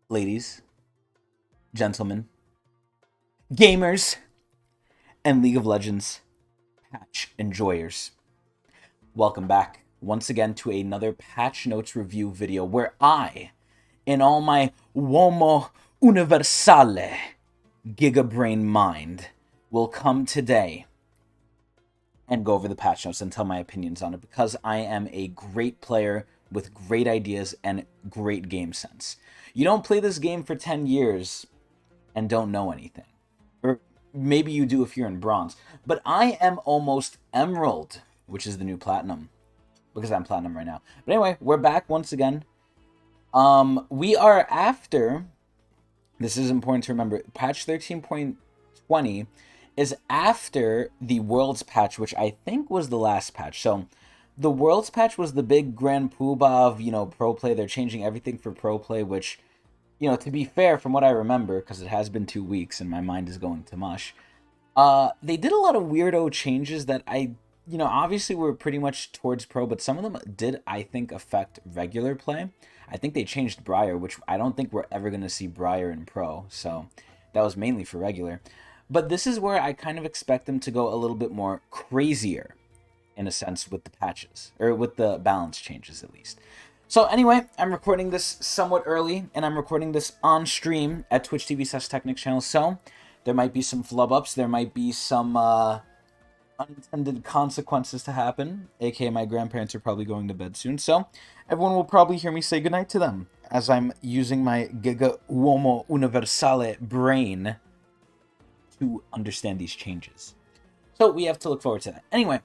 Ladies, gentlemen, gamers, and League of Legends patch enjoyers. Welcome back once again to another patch notes review video where I, in all my uomo universale gigabrain mind, will come today and go over the patch notes and tell my opinions on it because I am a great player with great ideas and great game sense. You don't play this game for 10 years and don't know anything. Or maybe you do if you're in bronze. But I am almost emerald, which is the new platinum. Because I'm platinum right now. But anyway, we're back once again. We are after, this is important to remember, patch 13.20 is after the Worlds patch, which I think was the last patch. So the Worlds patch was the big grand poobah of, pro play. They're changing everything for pro play, which, to be fair, from what I remember, because it has been 2 weeks and my mind is going to mush, they did a lot of weirdo changes that obviously were pretty much towards pro, but some of them did, I think, affect regular play. I think they changed Briar, which I don't think we're ever going to see Briar in pro, so that was mainly for regular. But this is where I kind of expect them to go a little bit more crazier, in a sense, with the patches, or with the balance changes at least. So anyway, I'm recording this somewhat early, and I'm recording this on stream at Twitch TV/Tecnics channel, so there might be some flub ups, there might be some unintended consequences to happen, aka my grandparents are probably going to bed soon, so everyone will probably hear me say goodnight to them as I'm using my Giga Uomo Universale brain to understand these changes. So we have to look forward to that. Anyway,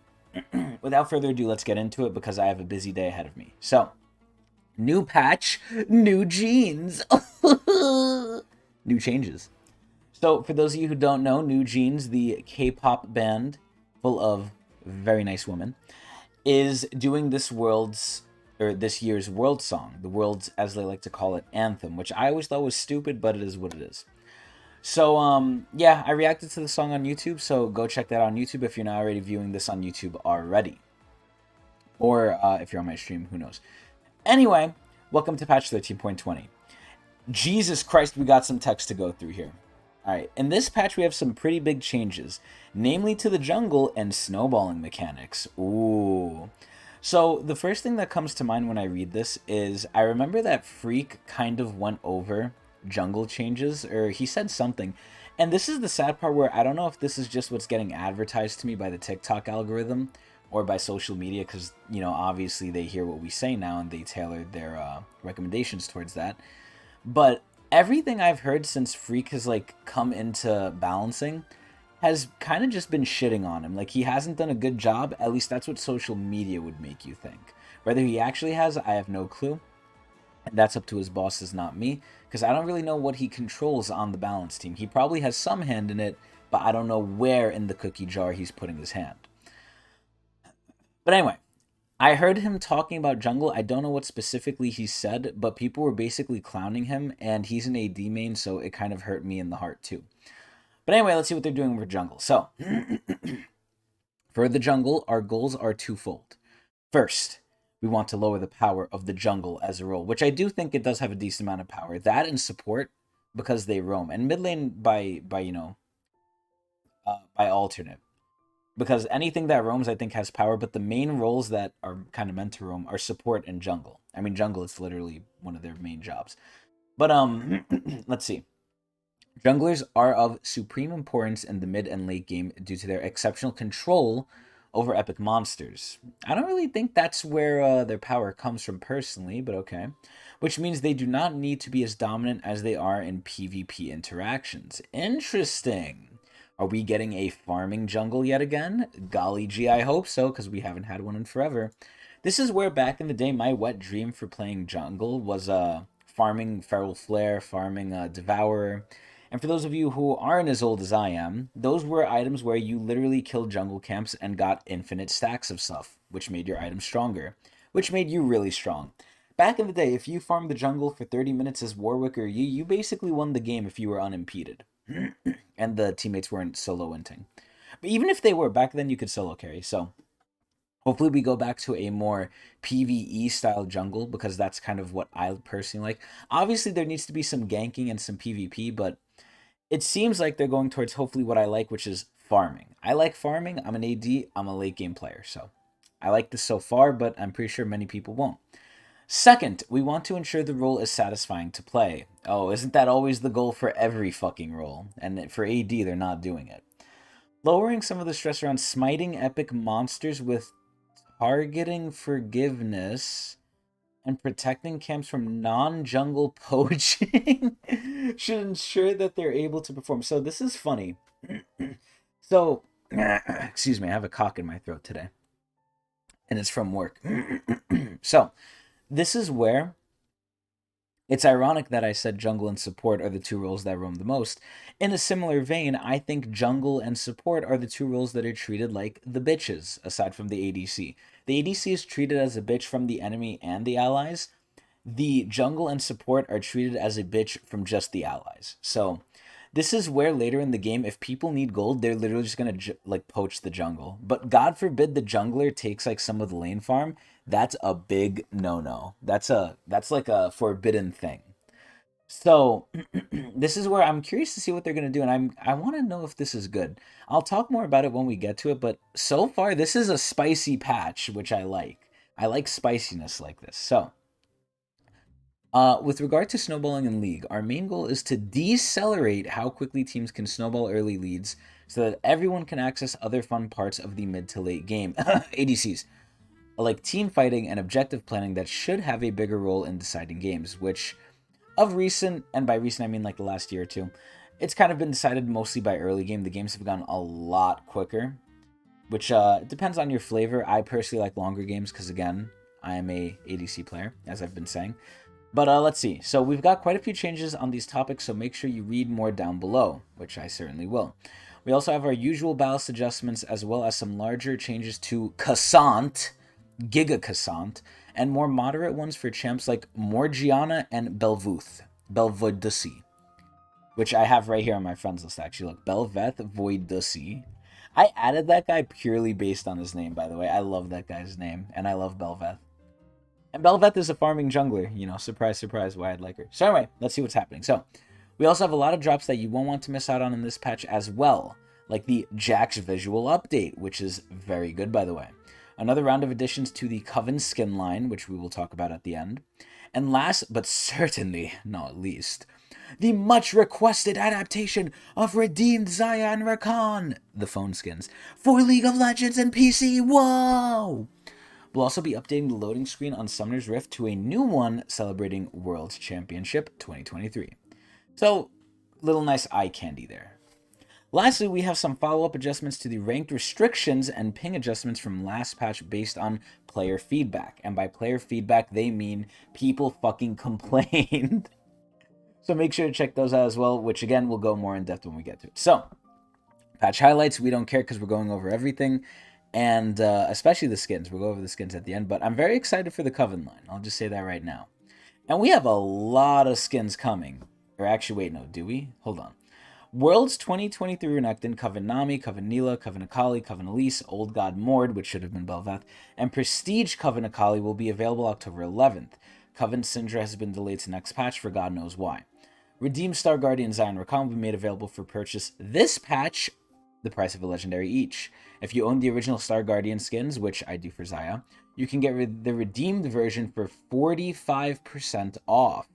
without further ado, let's get into it because I have a busy day ahead of me. So, new patch, new jeans, new changes. So, for those of you who don't know, New Jeans, the K-pop band full of very nice women, is doing this year's world song, the world's, as they like to call it, anthem, which I always thought was stupid, but it is what it is. So, yeah, I reacted to the song on YouTube, so go check that out on YouTube if you're not already viewing this on YouTube already. Or if you're on my stream, who knows. Anyway, welcome to patch 13.20. Jesus Christ, we got some text to go through here. Alright, in this patch we have some pretty big changes, namely to the jungle and snowballing mechanics. Ooh. So, the first thing that comes to mind when I read this is, I remember that Freak kind of went over jungle changes, or he said something. And this is the sad part where I don't know if this is just what's getting advertised to me by the TikTok algorithm or by social media, because, obviously they hear what we say now and they tailor their recommendations towards that. But everything I've heard since Freak has, come into balancing has kind of just been shitting on him. Like, he hasn't done a good job, at least that's what social media would make you think. Whether he actually has, I have no clue. That's up to his bosses, not me, because I don't really know what he controls on the balance team. He probably has some hand in it, but I don't know where in the cookie jar he's putting his hand. But anyway, I heard him talking about jungle. I don't know what specifically he said, but people were basically clowning him, and he's an AD main, so it kind of hurt me in the heart too. But anyway, let's see what they're doing for jungle. So, for the jungle, our goals are twofold. First, we want to lower the power of the jungle as a role, which I do think it does have a decent amount of power. That and support, because they roam, and mid lane by alternate. Because anything that roams, I think, has power, but the main roles that are kind of meant to roam are support and jungle. I mean, jungle is literally one of their main jobs. But let's see. Junglers are of supreme importance in the mid and late game due to their exceptional control over epic monsters. I don't really think that's where their power comes from personally, but okay. Which means they do not need to be as dominant as they are in PvP interactions. Interesting. Are we getting a farming jungle yet again? Golly gee, I hope so, because we haven't had one in forever. This is where back in the day my wet dream for playing jungle was farming Feral Flare, farming Devourer. And for those of you who aren't as old as I am, those were items where you literally killed jungle camps and got infinite stacks of stuff, which made your item stronger, which made you really strong. Back in the day, if you farmed the jungle for 30 minutes as Warwick or you basically won the game if you were unimpeded. And the teammates weren't solo inting. But even if they were, back then you could solo carry, so Hopefully we go back to a more PvE style jungle because that's kind of what I personally like. Obviously there needs to be some ganking and some PvP, but it seems like they're going towards hopefully what I like, which is farming. I like farming. I'm an AD. I'm a late game player. So I like this so far, but I'm pretty sure many people won't. Second, we want to ensure the role is satisfying to play. Oh, isn't that always the goal for every fucking role? And for AD, they're not doing it. Lowering some of the stress around smiting epic monsters with targeting forgiveness and protecting camps from non-jungle poaching should ensure that they're able to perform. So this is funny. So, excuse me, I have a cock in my throat today, and it's from work. So, this is where it's ironic that I said jungle and support are the two roles that roam the most. In a similar vein, I think jungle and support are the two roles that are treated like the bitches, aside from the ADC. The ADC is treated as a bitch from the enemy and the allies. The jungle and support are treated as a bitch from just the allies. So this is where later in the game, if people need gold, they're literally just gonna like poach the jungle. But God forbid the jungler takes like some of the lane farm. That's a big no-no. That's like a forbidden thing. So this is where I'm curious to see what they're gonna do, and I want to know if this is good. I'll talk more about it when we get to it, but so far this is a spicy patch, which I like. I like spiciness like this. So with regard to snowballing in League, our main goal is to decelerate how quickly teams can snowball early leads so that everyone can access other fun parts of the mid to late game. ADCs, like team fighting and objective planning that should have a bigger role in deciding games, which of recent, and by recent I mean like the last year or two, it's kind of been decided mostly by early game. The games have gone a lot quicker, which depends on your flavor. I personally like longer games because, again, I am a ADC player, as I've been saying. But let's see. So we've got quite a few changes on these topics, so make sure you read more down below, which I certainly will. We also have our usual ballast adjustments, as well as some larger changes to Cassant, Giga Cassant, and more moderate ones for champs like Morgiana and Belvodusi, which I have right here on my friends list, actually. Look, Belveth Voidusi. I added that guy purely based on his name, by the way. I love that guy's name, and I love Belveth. And Belveth is a farming jungler, you know, surprise, surprise, why I'd like her. So anyway, let's see what's happening. So, we also have a lot of drops that you won't want to miss out on in this patch as well, like the Jax'S visual update, which is very good, by the way. Another round of additions to the Coven skin line, which we will talk about at the end. And last, but certainly not least, the much requested adaptation of Redeemed Xayah and Rakan, the phone skins, for League of Legends and PC. Whoa! We'll also be updating the loading screen on Summoner's Rift to a new one celebrating World Championship 2023. So, little nice eye candy there. Lastly, we have some follow-up adjustments to the ranked restrictions and ping adjustments from last patch based on player feedback. And by player feedback, they mean people fucking complained. So make sure to check those out as well, which again, we'll go more in depth when we get to it. So, patch highlights, we don't care because we're going over everything. And especially the skins. We'll go over the skins at the end. But I'm very excited for the Coven line. I'll just say that right now. And we have a lot of skins coming. Or actually, wait, no, do we? Hold on. Worlds 2023 Renekton, Coven Nami, Coven Nila, Coven Akali, Coven Elise, Old God Mord, which should have been Belveth, and Prestige Coven Akali will be available October 11th. Coven Syndra has been delayed to next patch for God knows why. Redeemed Star Guardian Xayah and Rakan will be made available for purchase this patch, the price of a legendary each. If you own the original Star Guardian skins, which I do for Xayah, you can get the redeemed version for 45% off.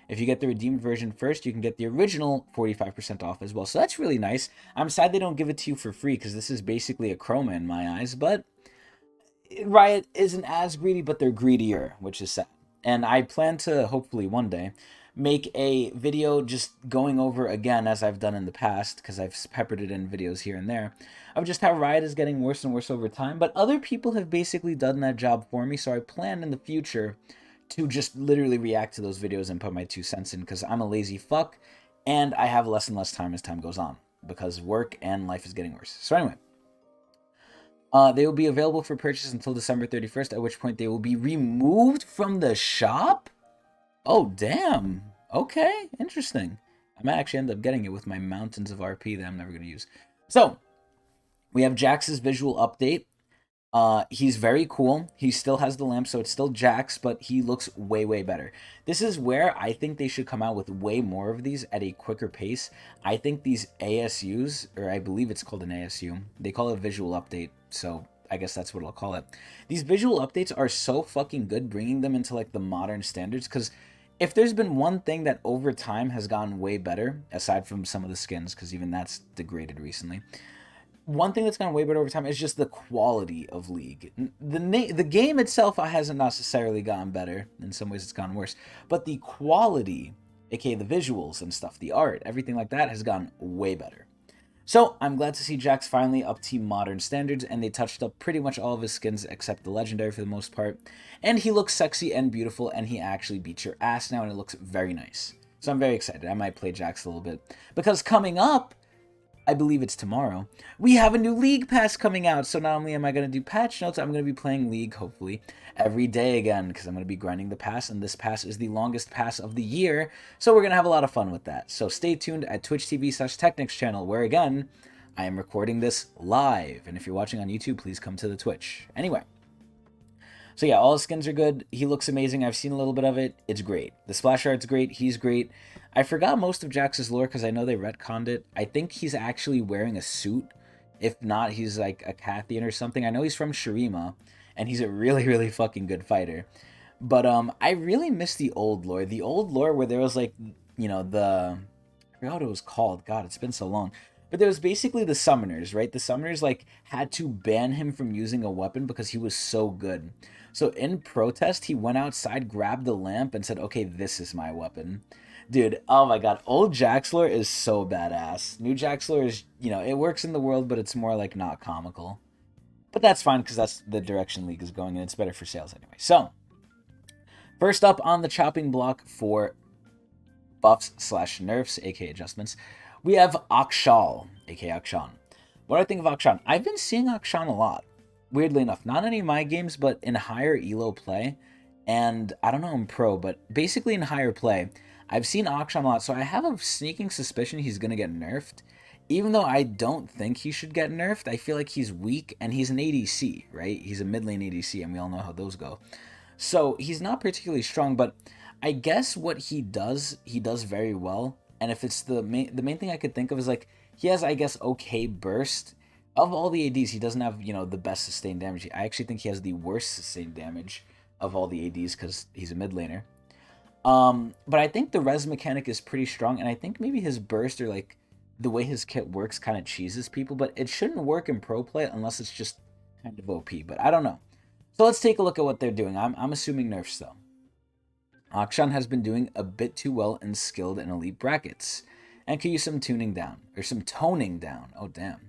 If you get the redeemed version first, you can get the original 45% off as well. So that's really nice. I'm sad they don't give it to you for free because this is basically a chroma in my eyes. But Riot isn't as greedy, but they're greedier, which is sad. And I plan to, hopefully one day, make a video just going over again, as I've done in the past, because I've peppered it in videos here and there, of just how Riot is getting worse and worse over time. But other people have basically done that job for me, so I plan in the future to just literally react to those videos and put my 2 cents in, because I'm a lazy fuck, and I have less and less time as time goes on, because work and life is getting worse. So anyway, they will be available for purchase until December 31st, at which point they will be removed from the shop? Oh, damn. Okay, interesting. I might actually end up getting it with my mountains of RP that I'm never going to use. So, we have Jax'S visual update. He's very cool. He still has the lamp, so it's still Jax, but he looks way, way better. This is where I think they should come out with way more of these at a quicker pace. I think these ASUs, or I believe it's called an ASU, they call it a visual update, so I guess that's what I'll call it. These visual updates are so fucking good, bringing them into like the modern standards, because if there's been one thing that over time has gotten way better, aside from some of the skins, because even that's degraded recently, one thing that's gone way better over time is just the quality of League. The game itself hasn't necessarily gotten better. In some ways, it's gone worse. But the quality, aka the visuals and stuff, the art, everything like that, has gone way better. So I'm glad to see Jax finally up to modern standards, and they touched up pretty much all of his skins except the legendary for the most part. And he looks sexy and beautiful, and he actually beats your ass now, and it looks very nice. So I'm very excited. I might play Jax a little bit, because coming up, I believe it's tomorrow, we have a new League Pass coming out. So not only am I going to do patch notes, I'm going to be playing League, hopefully, every day again, because I'm going to be grinding the pass, and this pass is the longest pass of the year, so we're going to have a lot of fun with that. So stay tuned at twitch.tv/Tecnics channel, where again, I am recording this live, and if you're watching on YouTube, please come to the Twitch. Anyway, so yeah, all his skins are good. He looks amazing. I've seen a little bit of it. It's great. The splash art's great. He's great. I forgot most of Jax's lore because I know they retconned it. I think he's actually wearing a suit. If not, he's like a Cathian or something. I know he's from Shurima, and he's a really, really fucking good fighter. But I really miss the old lore. The old lore where there was like, you know, I forgot what it was called. God, it's been so long. But there was basically the summoners, right? The summoners like had to ban him from using a weapon because he was so good. So in protest, he went outside, grabbed the lamp, and said, "Okay, this is my weapon." Dude, oh my god, old Jax lore is so badass. New Jax lore is, you know, it works in the world, but it's more like not comical. But that's fine because that's the direction League is going, and it's better for sales anyway. So, first up on the chopping block for buffs/nerfs, aka adjustments, we have Akshal, aka Akshan. What do I think of Akshan? I've been seeing Akshan a lot. Weirdly enough, not in any of my games, but in higher elo play, and I don't know in pro, but basically in higher play, I've seen Akshan a lot, so I have a sneaking suspicion he's going to get nerfed. Even though I don't think he should get nerfed, I feel like he's weak, and he's an ADC, right? He's a mid lane ADC, and we all know how those go. So he's not particularly strong, but I guess what he does very well. And if it's the main thing I could think of is like he has, I guess, okay burst. Of all the ADs, he doesn't have, you know, the best sustained damage. I actually think he has the worst sustained damage of all the ADs because he's a mid laner. But I think the res mechanic is pretty strong, and I think maybe his burst or like the way his kit works kind of cheeses people, but it shouldn't work in pro play unless it's just kind of OP, but I don't know. So let's take a look at what they're doing. I'm assuming nerfs though. Akshan has been doing a bit too well in skilled and elite brackets, and could use some tuning down, or some toning down. Oh damn.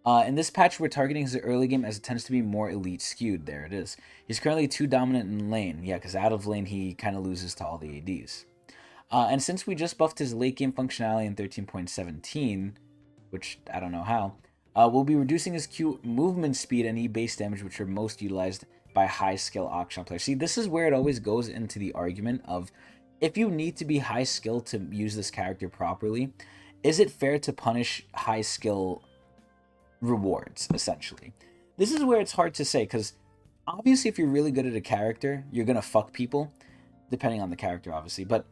In this patch, we're targeting his early game as it tends to be more elite skewed. There it is. He's currently too dominant in lane. Yeah, because out of lane, he kind of loses to all the ADs. And since we just buffed his late game functionality in 13.17, which I don't know how, we'll be reducing his Q movement speed and E base damage, which are most utilized by high skill Akshan players. See, this is where it always goes into the argument of if you need to be high skill to use this character properly, is it fair to punish high skill rewards, essentially? This is where it's hard to say, because obviously if you're really good at a character, you're going to fuck people, depending on the character, obviously, but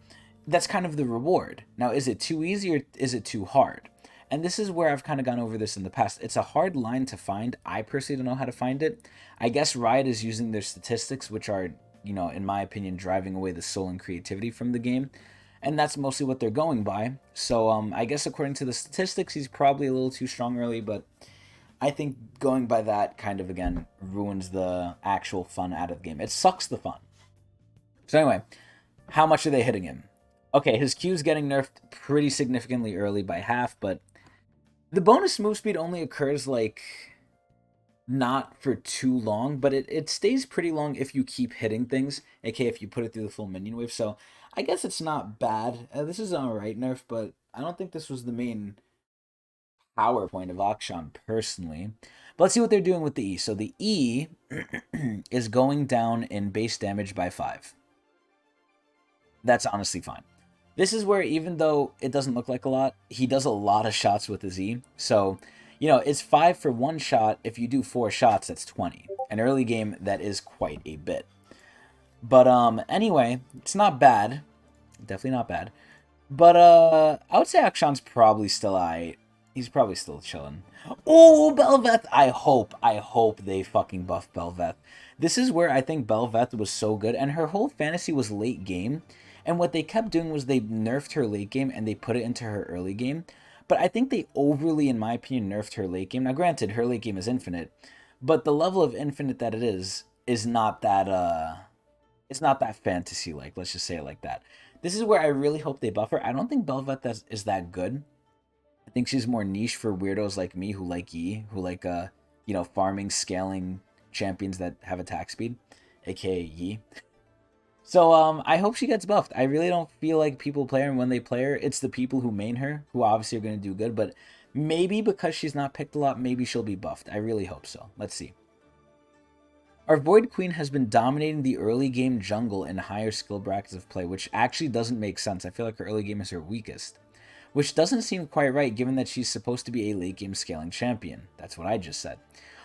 that's kind of the reward. Now, is it too easy or is it too hard? And this is where I've kind of gone over this in the past. It's a hard line to find. I personally don't know how to find it. I guess Riot is using their statistics, which are, you know, in my opinion, driving away the soul and creativity from the game. And that's mostly what they're going by. So I guess according to the statistics, he's probably a little too strong early, but I think going by that kind of, again, ruins the actual fun out of the game. It sucks the fun. So anyway, how much are they hitting him? Okay, his Q's getting nerfed pretty significantly early by half, but the bonus move speed only occurs, like, not for too long, but it stays pretty long if you keep hitting things, aka if you put it through the full minion wave, so I guess it's not bad. This is an alright nerf, but I don't think this was the main power point of Akshan, personally. But let's see what they're doing with the E. So the E is going down in base damage by 5. That's honestly fine. This is where, even though it doesn't look like a lot, he does a lot of shots with his E. So, You know, it's 5 for one shot. If you do 4 shots, that's 20. An early game, that is quite a bit. But anyway, it's not bad. Definitely not bad. But I would say Akshan's probably still alright. He's probably still chilling. Oh, Bel'Veth! I hope they fucking buff Bel'Veth. This is where I think Bel'Veth was so good, and her whole fantasy was late game. And what they kept doing was they nerfed her late game and they put it into her early game. But I think they overly, in my opinion, nerfed her late game. Now, granted, her late game is infinite, but the level of infinite that it is not that it's not that fantasy like. Let's just say it like that. This is where I really hope they buff her. I don't think Bel'Veth is that good. I think she's more niche for weirdos like me who like Yi, who like you know, farming, scaling champions that have attack speed, aka Yi. So I hope she gets buffed. I really don't feel like people play her, and when they play her, it's the people who main her who obviously are going to do good, but maybe because she's not picked a lot, maybe she'll be buffed. I really hope so. Let's see. Our Void Queen has been dominating the early game jungle in higher skill brackets of play, which actually doesn't make sense. I feel like her early game is her weakest, which doesn't seem quite right given that she's supposed to be a late game scaling champion. That's what I just said.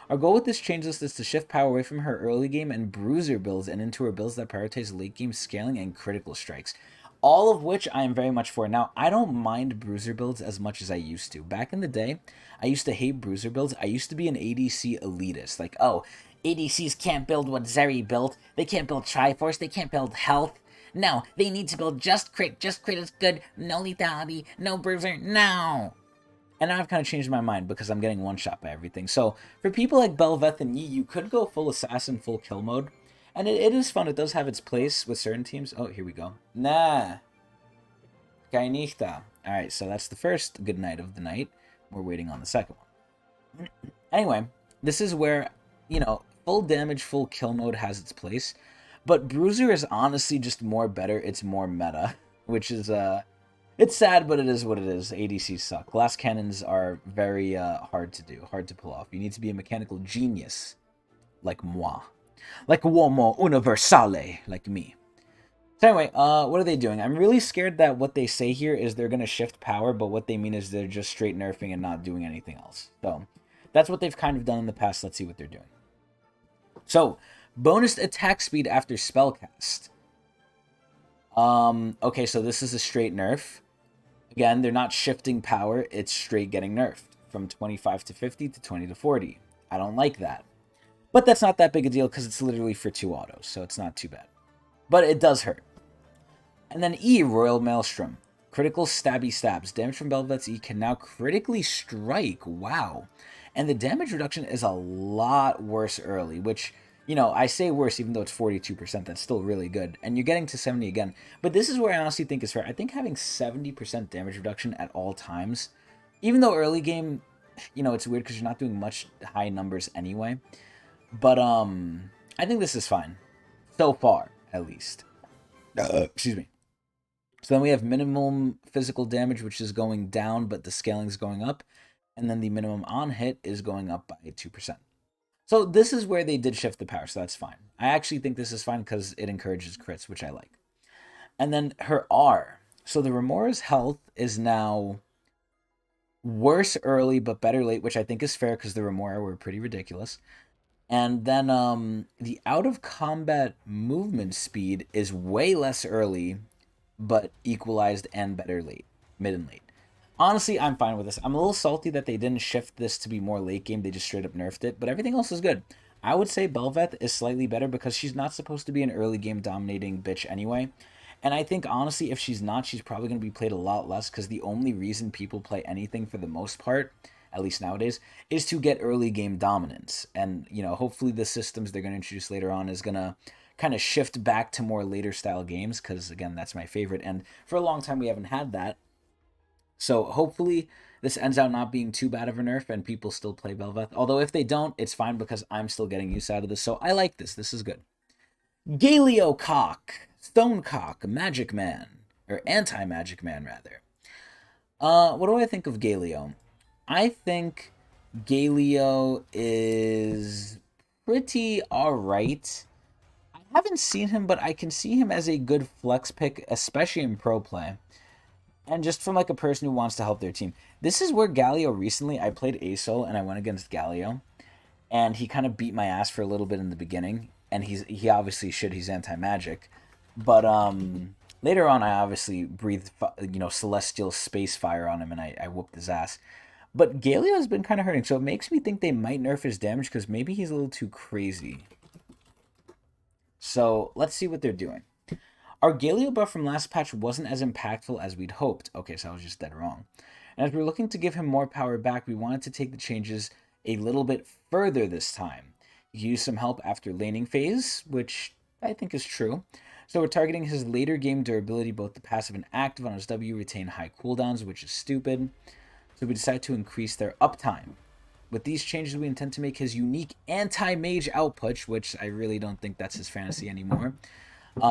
Our goal with this change list is to shift power away from her early game and bruiser builds and into her builds that prioritize late game scaling and critical strikes. All of which I am very much for. Now, I don't mind bruiser builds as much as I used to. Back in the day, I used to hate bruiser builds. I used to be an ADC elitist. Like, oh, ADCs can't build what Zeri built. They can't build Triforce. They can't build health. No, they need to build just crit. Just crit is good. No lethality. No bruiser. No. And now I've kind of changed my mind because I'm getting one shot by everything. So for people like Bel'Veth and Yi, you could go full assassin, full kill mode. And it is fun. It does have its place with certain teams. Oh, here we go. Nah. Kainita. Alright, so that's the first good night of the night. We're waiting on the second one. Anyway, this is where, you know, full damage, full kill mode has its place. But Bruiser is honestly just more better. It's more meta. Which is, it's sad, but it is what it is. ADCs suck. Glass cannons are very hard to do. Hard to pull off. You need to be a mechanical genius. Like moi. Like uomo universale. Like me. So anyway, what are they doing? I'm really scared that what they say here is they're going to shift power, but what they mean is they're just straight nerfing and not doing anything else. So, that's what they've kind of done in the past. Let's see what they're doing. So, bonus attack speed after spellcast. Okay, so this is a straight nerf. Again, they're not shifting power. It's straight getting nerfed. From 25 to 50 to 20 to 40. I don't like that. But that's not that big a deal because it's literally for 2 autos, so it's not too bad. But it does hurt. And then E, Royal Maelstrom. Critical stabby stabs. Damage from Bel'Veth's E can now critically strike. Wow. And the damage reduction is a lot worse early, which, you know, I say worse even though it's 42%. That's still really good. And you're getting to 70 again. But this is where I honestly think is fair. I think having 70% damage reduction at all times, even though early game, you know, it's weird because you're not doing much high numbers anyway. But I think this is fine. So far, at least. Excuse me. So then we have minimum physical damage, which is going down, but the scaling is going up. And then the minimum on hit is going up by 2%. So this is where they did shift the power, so that's fine. I actually think this is fine because it encourages crits, which I like. And then her R. So the Remora's health is now worse early, but better late, which I think is fair because the Remora were pretty ridiculous. And then the out-of-combat movement speed is way less early, but equalized and better late, mid and late. Honestly, I'm fine with this. I'm a little salty that they didn't shift this to be more late game. They just straight up nerfed it, but everything else is good. I would say Bel'Veth is slightly better because she's not supposed to be an early game dominating bitch anyway. And I think, honestly, if she's not, she's probably going to be played a lot less because the only reason people play anything for the most part, at least nowadays, is to get early game dominance. And, you know, hopefully the systems they're going to introduce later on is going to kind of shift back to more later style games because, again, that's my favorite. And for a long time, we haven't had that. So hopefully this ends out not being too bad of a nerf and people still play Bel'Veth. Although if they don't, it's fine because I'm still getting use out of this. So I like this. This is good. Galio Cock. Stonecock. Magic Man. Or Anti-Magic Man, rather. What do I think of Galio? I think Galio is pretty alright. I haven't seen him, but I can see him as a good flex pick, especially in pro play. And just from like a person who wants to help their team. This is where Galio recently, I played ASO and I went against Galio, and he kind of beat my ass for a little bit in the beginning, and he obviously should, he's anti-magic. But later on I obviously breathed celestial space fire on him, and I whooped his ass. But Galio has been kind of hurting, so it makes me think they might nerf his damage because maybe he's a little too crazy. So let's see what they're doing. Our Galio buff from last patch wasn't as impactful as we'd hoped. Okay, so I was just dead wrong. And as we're looking to give him more power back, we wanted to take the changes a little bit further this time. He used some help after laning phase, which I think is true. So we're targeting his later game durability, both the passive and active on his W retain high cooldowns, which is stupid. So we decided to increase their uptime. With these changes, we intend to make his unique anti-mage output, which I really don't think that's his fantasy anymore,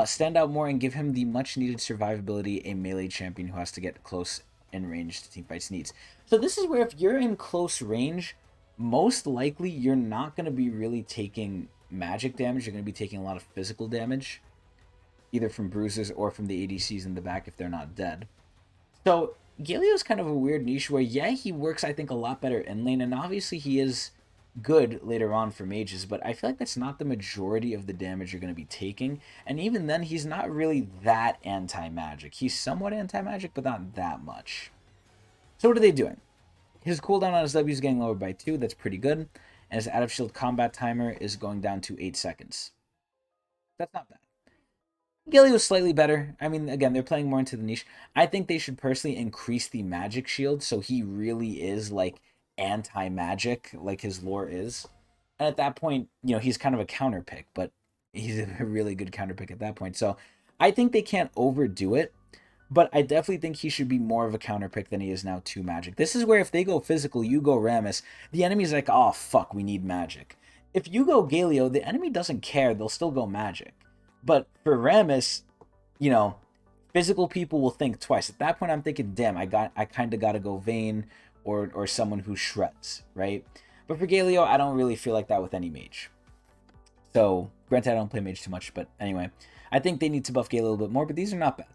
stand out more and give him the much-needed survivability a melee champion who has to get close and range to teamfights needs. So this is where if you're in close range, most likely you're not going to be really taking magic damage. You're going to be taking a lot of physical damage, either from bruises or from the ADCs in the back if they're not dead. So Galio's kind of a weird niche where, yeah, he works, I think, a lot better in lane, and obviously he is good later on for mages, but I feel like that's not the majority of the damage you're going to be taking, and even then, he's not really that anti-magic. He's somewhat anti-magic, but not that much. So what are they doing? His cooldown on his W is getting lowered by 2, that's pretty good, and his out-of-shield combat timer is going down to 8 seconds. That's not bad. Gilly was slightly better. I mean, again, they're playing more into the niche. I think they should personally increase the magic shield so he really is like anti-magic, like his lore is. And at that point, he's kind of a counter pick, but he's a really good counter pick at that point. So I think they can't overdo it, but I definitely think he should be more of a counter pick than he is now to magic. This is where if they go physical, you go Rammus, the enemy's like, oh, fuck, we need magic. If you go Galio, the enemy doesn't care. They'll still go magic. But for Rammus, physical people will think twice. At that point, I'm thinking, damn, I kind of got to go Vayne or someone who shreds, right? But for Galio, I don't really feel like that with any mage. So, granted, I don't play mage too much, but anyway. I think they need to buff Galio a little bit more, but these are not bad.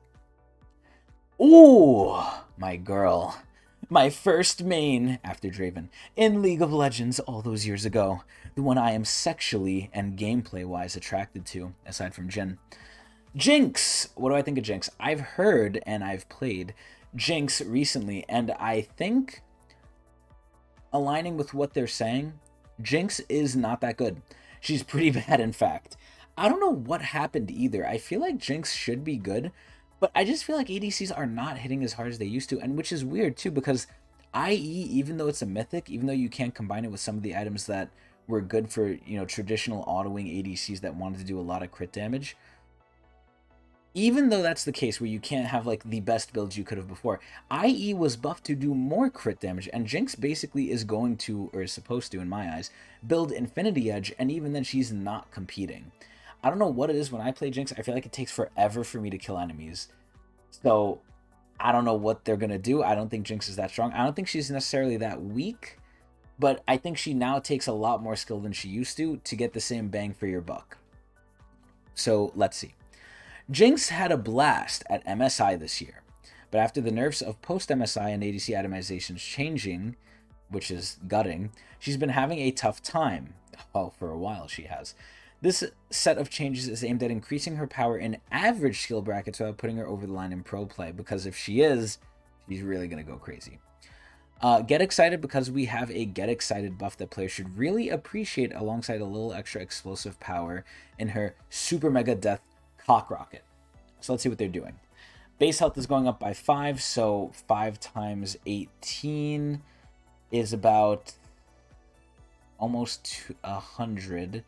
Ooh, my girl. My first main, after Draven, in League of Legends all those years ago. The one I am sexually and gameplay-wise attracted to, aside from Jhin. Jinx! What do I think of Jinx? I've heard and I've played Jinx recently, and I think, aligning with what they're saying, Jinx is not that good. She's pretty bad, in fact. I don't know what happened either. I feel like Jinx should be good, but I just feel like ADCs are not hitting as hard as they used to, and which is weird too, because IE, even though it's a mythic, even though you can't combine it with some of the items that were good for, traditional autoing ADCs that wanted to do a lot of crit damage, even though that's the case where you can't have like the best builds you could have before, IE was buffed to do more crit damage, and Jinx basically is going to, or is supposed to in my eyes, build Infinity Edge, and even then she's not competing. I don't know what it is when I play Jinx. I feel like it takes forever for me to kill enemies. So I don't know what they're going to do. I don't think Jinx is that strong. I don't think she's necessarily that weak, but I think she now takes a lot more skill than she used to get the same bang for your buck. So let's see. Jinx had a blast at MSI this year, but after the nerfs of post-MSI and ADC atomizations changing, which is gutting, she's been having a tough time. Well, for a while she has. This set of changes is aimed at increasing her power in average skill brackets without putting her over the line in pro play, because if she is, she's really going to go crazy. Get excited because we have a get excited buff that players should really appreciate alongside a little extra explosive power in her super mega death cock rocket. So let's see what they're doing. Base health is going up by 5, so 5 times 18 is about almost 100.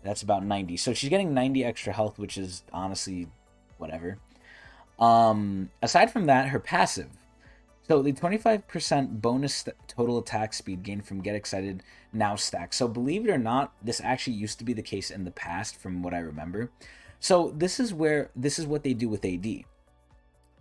That's about 90. So she's getting 90 extra health, which is honestly whatever. Aside from that, her passive. So the 25% bonus total attack speed gained from Get Excited now stacks. So believe it or not, this actually used to be the case in the past from what I remember. So this is what they do with AD.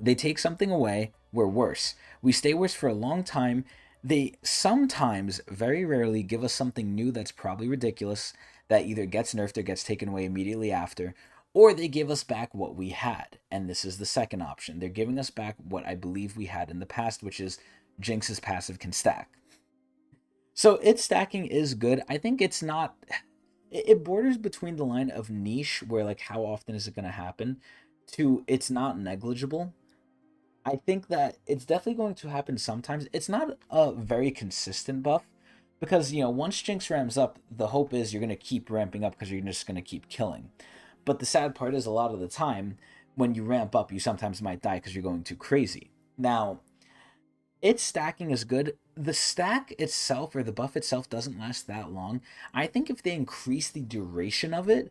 They take something away, we're worse. We stay worse for a long time. They sometimes, very rarely, give us something new that's probably ridiculous, that either gets nerfed or gets taken away immediately after, or they give us back what we had. And this is the second option. They're giving us back what I believe we had in the past, which is Jinx's passive can stack. So its stacking is good. I think it's not. It borders between the line of niche, where like how often is it going to happen, to it's not negligible. I think that it's definitely going to happen sometimes. It's not a very consistent buff because, once Jinx ramps up, the hope is you're going to keep ramping up because you're just going to keep killing. But the sad part is a lot of the time when you ramp up, you sometimes might die because you're going too crazy. Now, its stacking is good. The stack itself or the buff itself doesn't last that long. I think if they increase the duration of it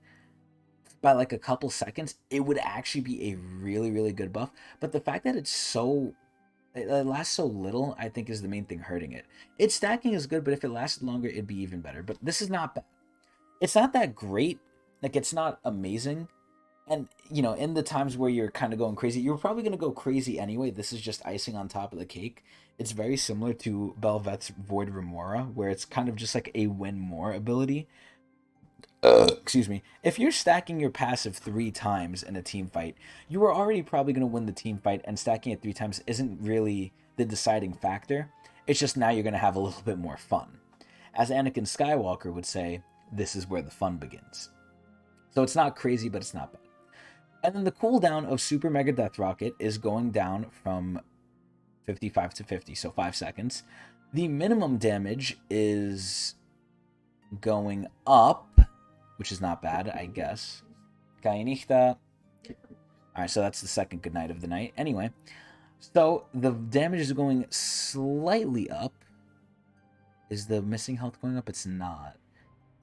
by like a couple seconds, it would actually be a really, really good buff. But the fact that it lasts so little, I think is the main thing hurting it. Its stacking is good, but if it lasted longer, it'd be even better. But this is not bad. It's not that great. Like, it's not amazing. And, in the times where you're kind of going crazy, you're probably going to go crazy anyway. This is just icing on top of the cake. It's very similar to Bel'Veth's Void Remora, where it's kind of just like a win more ability. Excuse me. If you're stacking your passive 3 times in a team fight, you are already probably going to win the team fight, and stacking it 3 times isn't really the deciding factor. It's just now you're going to have a little bit more fun. As Anakin Skywalker would say, this is where the fun begins. So it's not crazy, but it's not bad. And then the cooldown of Super Mega Death Rocket is going down from 55 to 50, so 5 seconds. The minimum damage is going up, which is not bad, I guess. Kainichta. Alright, so that's the second good night of the night. Anyway, so the damage is going slightly up. Is the missing health going up? It's not.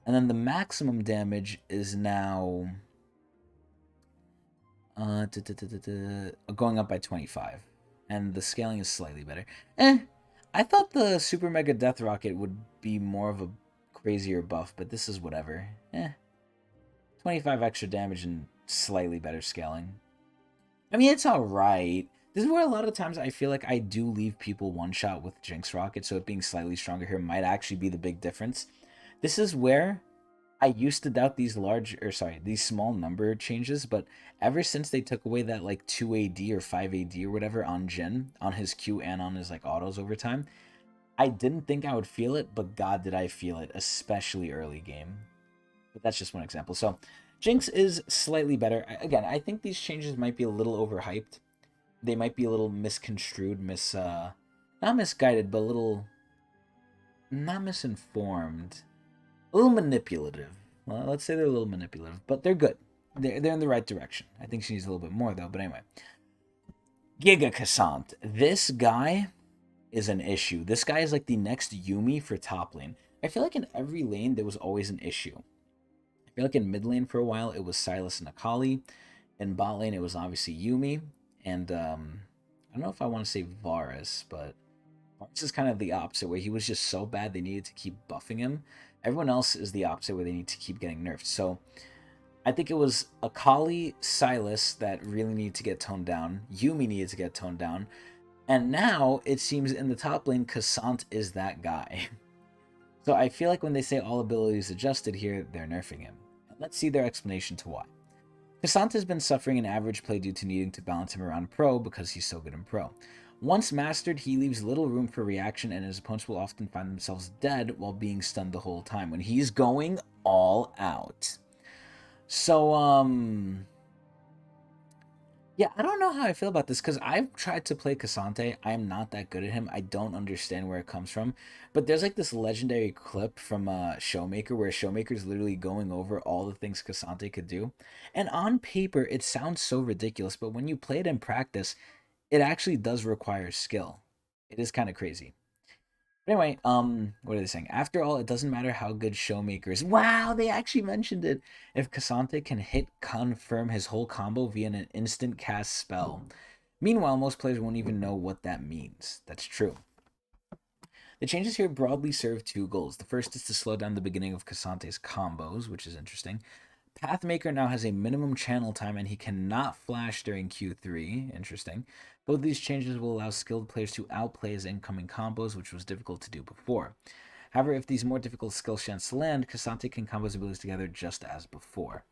And then the maximum damage is now going up by 25. And the scaling is slightly better. I thought the Super Mega Death Rocket would be more of a crazier buff, but this is whatever. 25 extra damage and slightly better scaling. I mean, it's alright. This is where a lot of times I feel like I do leave people one-shot with Jinx Rocket, so it being slightly stronger here might actually be the big difference. This is where I used to doubt these small number changes, but ever since they took away that like 2 AD or 5 AD or whatever on Jin, on his Q and on his like autos over time, I didn't think I would feel it, but god did I feel it, especially early game. But that's just one example. So Jinx is slightly better. Again, I think these changes might be a little overhyped. They might be a little misconstrued, not misguided, but a little, not misinformed. A little manipulative. Well, let's say they're a little manipulative, but they're good. They're in the right direction. I think she needs a little bit more, though, but anyway. Giga Cassant. This guy is an issue. This guy is like the next Yuumi for top lane. I feel like in every lane, there was always an issue. I feel like in mid lane for a while, it was Sylas and Akali. In bot lane, it was obviously Yuumi. And I don't know if I want to say Varus, but Varus is kind of the opposite, where he was just so bad they needed to keep buffing him. Everyone else is the opposite, where they need to keep getting nerfed. So I think it was Akali, Sylas that really needed to get toned down. Yuumi needed to get toned down. And now it seems in the top lane, Cassant is that guy. So I feel like when they say all abilities adjusted here, they're nerfing him. Let's see their explanation to why. Cassant has been suffering an average play due to needing to balance him around Pro because he's so good in Pro. Once mastered, he leaves little room for reaction, and his opponents will often find themselves dead while being stunned the whole time when he's going all out. So, yeah, I don't know how I feel about this, because I've tried to play Cassante. I am not that good at him. I don't understand where it comes from. But there's like this legendary clip from Showmaker, where Showmaker's literally going over all the things Cassante could do. And on paper, it sounds so ridiculous, but when you play it in practice, it actually does require skill. It is kind of crazy. But anyway, what are they saying? After all, it doesn't matter how good Showmaker is. Wow, they actually mentioned it. If Cassante can confirm his whole combo via an instant cast spell. Meanwhile, most players won't even know what that means. That's true. The changes here broadly serve 2 goals. The first is to slow down the beginning of Cassante's combos, which is interesting. Pathmaker now has a minimum channel time, and he cannot flash during Q3. Interesting. Both these changes will allow skilled players to outplay his incoming combos, which was difficult to do before. However, if these more difficult skill chants land, Cassante can combo his abilities together just as before.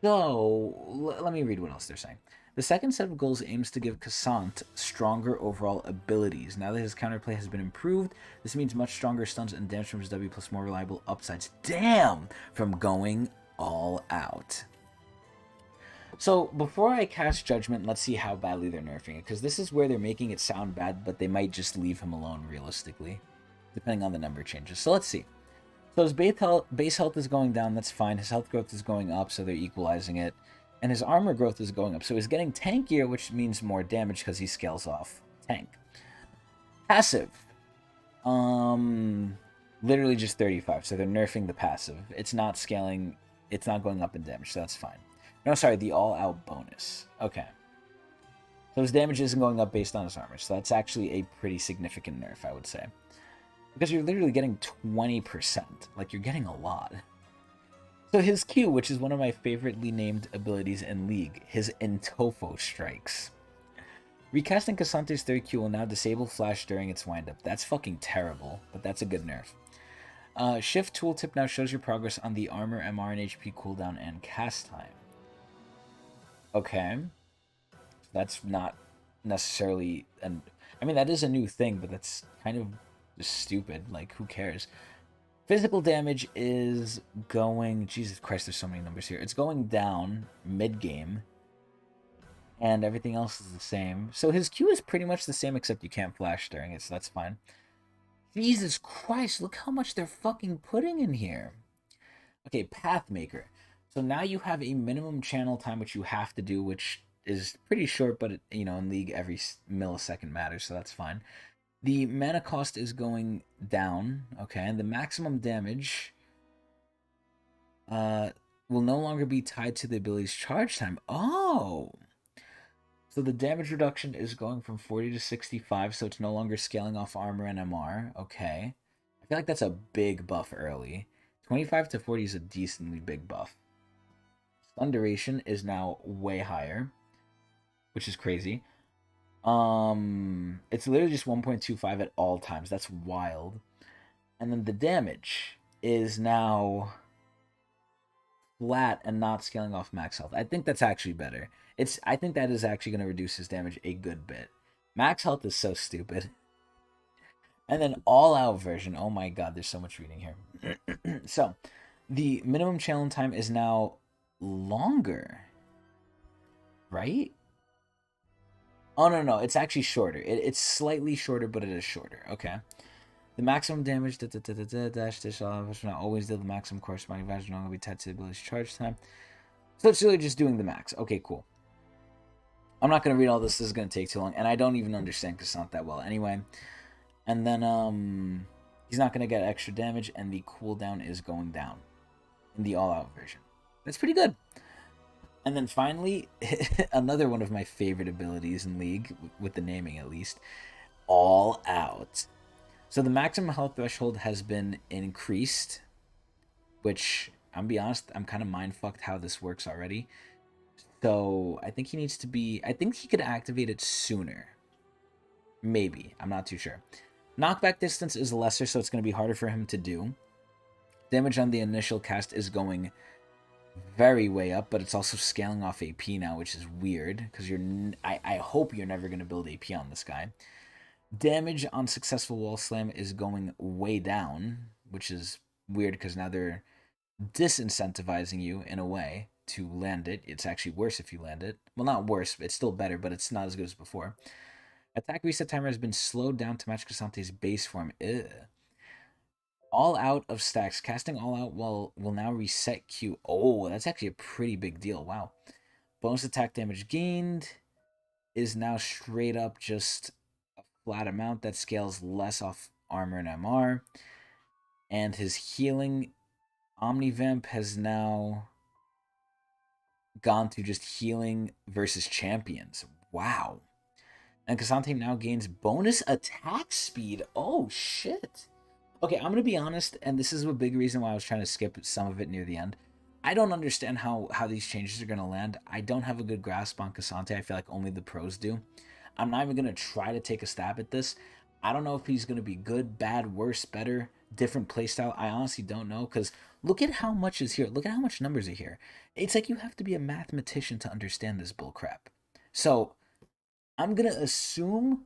So, let me read what else they're saying. The second set of goals aims to give Cassant stronger overall abilities. Now that his counterplay has been improved, this means much stronger stuns and damage from his W plus more reliable upsides. Damn! From going all out. So, before I cast judgment, let's see how badly they're nerfing it, because this is where they're making it sound bad, but they might just leave him alone realistically, depending on the number changes. So, let's see. So his base health is going down, that's fine. His health growth is going up, so they're equalizing it. And his armor growth is going up. So he's getting tankier, which means more damage because he scales off tank. Passive. Literally just 35, so they're nerfing the passive. It's not scaling, it's not going up in damage, so that's fine. No, sorry, the all-out bonus. Okay. So his damage isn't going up based on his armor, so that's actually a pretty significant nerf, I would say. Because you're literally getting 20%. Like, you're getting a lot. So his Q, which is one of my favoritely named abilities in League, his Intofo strikes. Recasting Cassante's third Q will now disable Flash during its windup. That's fucking terrible, but that's a good nerf. Shift tooltip now shows your progress on the armor, MR, and HP cooldown and cast time. Okay. That's not necessarily... I mean, that is a new thing, but that's kind of just stupid. Like, who cares? Physical damage is going... Jesus Christ, there's so many numbers here. It's going down mid-game. And everything else is the same. So his Q is pretty much the same, except you can't flash during it, so that's fine. Jesus Christ, look how much they're fucking putting in here. Okay, Pathmaker. So now you have a minimum channel time, which you have to do, which is pretty short, but, you know, in League, every millisecond matters, so that's fine. The mana cost is going down, okay, and the maximum damage will no longer be tied to the ability's charge time. Oh! So the damage reduction is going from 40 to 65, so it's no longer scaling off armor and MR. Okay. I feel like that's a big buff early. 25 to 40 is a decently big buff. Stun duration is now way higher, which is crazy. It's literally just 1.25 at all times. That's wild. And then the damage is now flat and not scaling off max health. I think that's actually better. I think that is actually going to reduce his damage a good bit. Max health is so stupid. And then all-out version. Oh my god, there's so much reading here. So, the minimum challenge time is now longer. Right? Oh, no, it's actually shorter. It's slightly shorter, but it is shorter. Okay. The maximum damage, dash, which not always deal the maximum corresponding value, not going to be tied to the ability's charge time. So it's really just doing the max. Okay, cool. I'm not going to read all this. This is going to take too long. And I don't even understand Cassant that well anyway. And then, he's not going to get extra damage, and the cooldown is going down in the all-out version. That's pretty good. And then finally, another one of my favorite abilities in League, with the naming at least, All Out. So the maximum health threshold has been increased, which, I'm gonna be honest, I'm kind of mind-fucked how this works already. So I think he needs to be... I think he could activate it sooner. Maybe. I'm not too sure. Knockback distance is lesser, so it's going to be harder for him to do. Damage on the initial cast is going very way up, but it's also scaling off AP now, which is weird, because I hope you're never going to build AP on this guy. Damage on successful wall slam is going way down, which is weird, because now they're disincentivizing you, in a way, to land it. It's actually worse if you land it. Well, not worse, it's still better, but it's not as good as before. Attack reset timer has been slowed down to match Cassante's base form. Ugh. All out of stacks. Casting all out will now reset Q. Oh, that's actually a pretty big deal. Wow. Bonus attack damage gained is now straight up just a flat amount that scales less off armor and MR. And his healing Omnivamp has now gone to just healing versus champions. Wow. And Cassante now gains bonus attack speed. Oh, shit. Okay, I'm going to be honest, and this is a big reason why I was trying to skip some of it near the end. I don't understand how these changes are going to land. I don't have a good grasp on Cassante. I feel like only the pros do. I'm not even going to try to take a stab at this. I don't know if he's going to be good, bad, worse, better. different playstyle, I honestly don't know, because look at how much is here. Look at how much numbers are here. It's like you have to be a mathematician to understand this bullcrap. So I'm gonna assume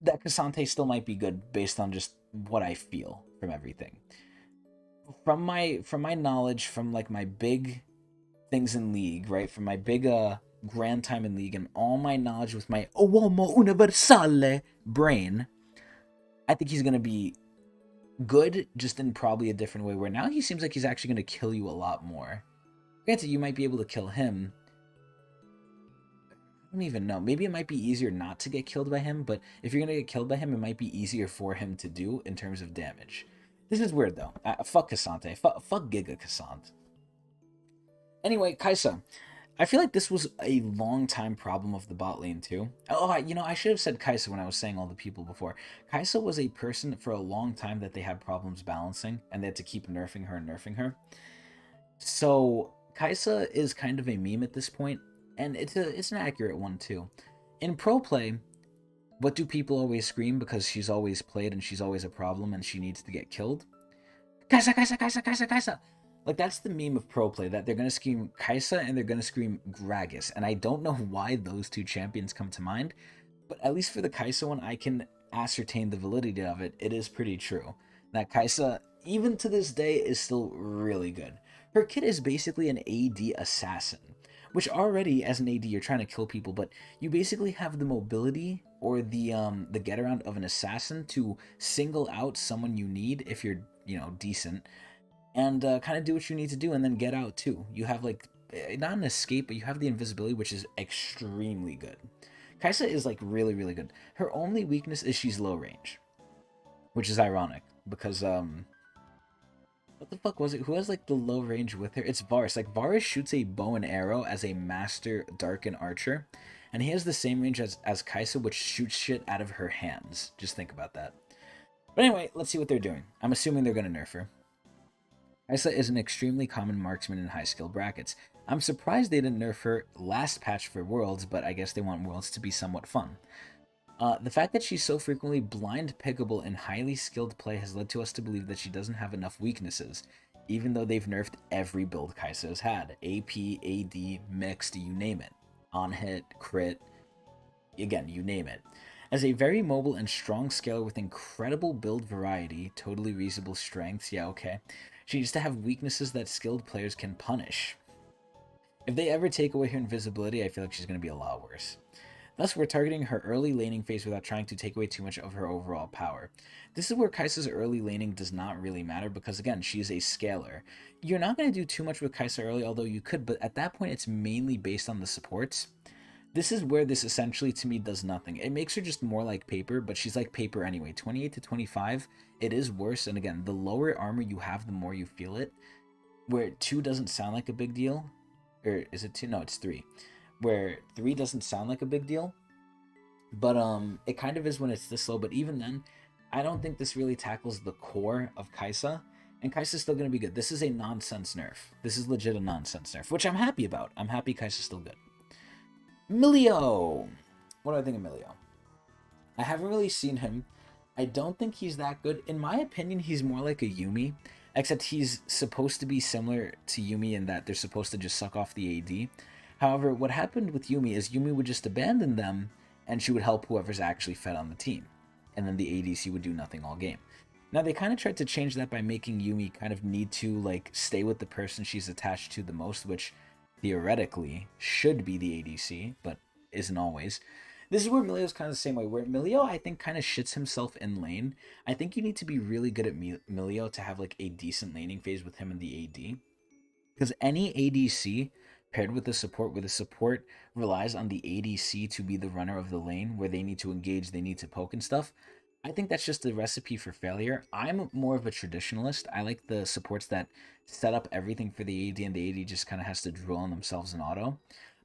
that Cassante still might be good based on just what I feel from everything. From my knowledge, from like my big things in League, right? From my big grand time in League and all my knowledge with my uomo universale brain, I think he's gonna be good, just in probably a different way. Where now he seems like he's actually gonna kill you a lot more. Granted, you might be able to kill him. I don't even know. Maybe it might be easier not to get killed by him, but if you're gonna get killed by him, it might be easier for him to do in terms of damage. This is weird though. Fuck Cassante. Fuck Giga Cassant. Anyway, Kaisa. I feel like this was a long time problem of the bot lane too. Oh, I should have said Kaisa when I was saying all the people before. Kaisa was a person for a long time that they had problems balancing, and they had to keep nerfing her and nerfing her. So Kaisa is kind of a meme at this point, and it's an accurate one too. In pro play, what do people always scream because she's always played and she's always a problem and she needs to get killed? Kaisa, Kaisa, Kaisa, Kaisa, Kaisa. Like, that's the meme of pro play, that they're going to scream Kaisa and they're going to scream Gragas. And I don't know why those two champions come to mind, but at least for the Kaisa one, I can ascertain the validity of it. It is pretty true. That Kaisa, even to this day, is still really good. Her kit is basically an AD assassin, which already, as an AD, you're trying to kill people, but you basically have the mobility or the get around of an assassin to single out someone you need if you're, decent, and kind of do what you need to do and then get out too. You have like not an escape, but you have the invisibility, which is extremely good. Kaisa is like really, really good. Her only weakness is she's low range, which is ironic because what the fuck was it? Who has like the low range with her? It's Varus. Like Varus shoots a bow and arrow as a master Darkin archer, and he has the same range as Kaisa, which shoots shit out of her hands. Just think about that. But anyway, let's see what they're doing. I'm assuming they're gonna nerf her. Kaisa is an extremely common marksman in high skill brackets. I'm surprised they didn't nerf her last patch for Worlds, but I guess they want Worlds to be somewhat fun. The fact that she's so frequently blind pickable in highly skilled play has led to us to believe that she doesn't have enough weaknesses, even though they've nerfed every build Kaisa has had. AP, AD, mixed, you name it. On hit, crit, again, you name it. As a very mobile and strong scaler with incredible build variety, totally reasonable strengths, yeah, okay, she needs to have weaknesses that skilled players can punish. If they ever take away her invisibility, I feel like she's going to be a lot worse. Thus, we're targeting her early laning phase without trying to take away too much of her overall power. This is where Kai'Sa's early laning does not really matter because, again, she is a scaler. You're not going to do too much with Kai'Sa early, although you could, but at that point, it's mainly based on the supports. This is where this essentially, to me, does nothing. It makes her just more like paper, but she's like paper anyway. 28 to 25, it is worse, and again, the lower armor you have, the more you feel it. Where 2 doesn't sound like a big deal, or is it 2? No, it's 3. Where 3 doesn't sound like a big deal, but it kind of is when it's this low. But even then, I don't think this really tackles the core of Kaisa, and Kaisa's still going to be good. This is a nonsense nerf. This is legit a nonsense nerf, which I'm happy about. I'm happy Kaisa's still good. Milio! What do I think of Milio? I haven't really seen him. I don't think he's that good. In my opinion, he's more like a Yuumi, except he's supposed to be similar to Yuumi in that they're supposed to just suck off the AD. However, what happened with Yuumi is Yuumi would just abandon them, and she would help whoever's actually fed on the team. And then the ADC would do nothing all game. Now, they kind of tried to change that by making Yuumi kind of need to, like, stay with the person she's attached to the most, which theoretically should be the ADC, but isn't always. This is where Milio's kind of the same way, where Milio, I think, kind of shits himself in lane. I think you need to be really good at Milio to have, like, a decent laning phase with him and the AD. Because any ADC paired with the support, where the support relies on the ADC to be the runner of the lane, where they need to engage, they need to poke and stuff, I think that's just a recipe for failure. I'm more of a traditionalist. I like the supports that set up everything for the AD, and the AD just kind of has to drill on themselves in auto.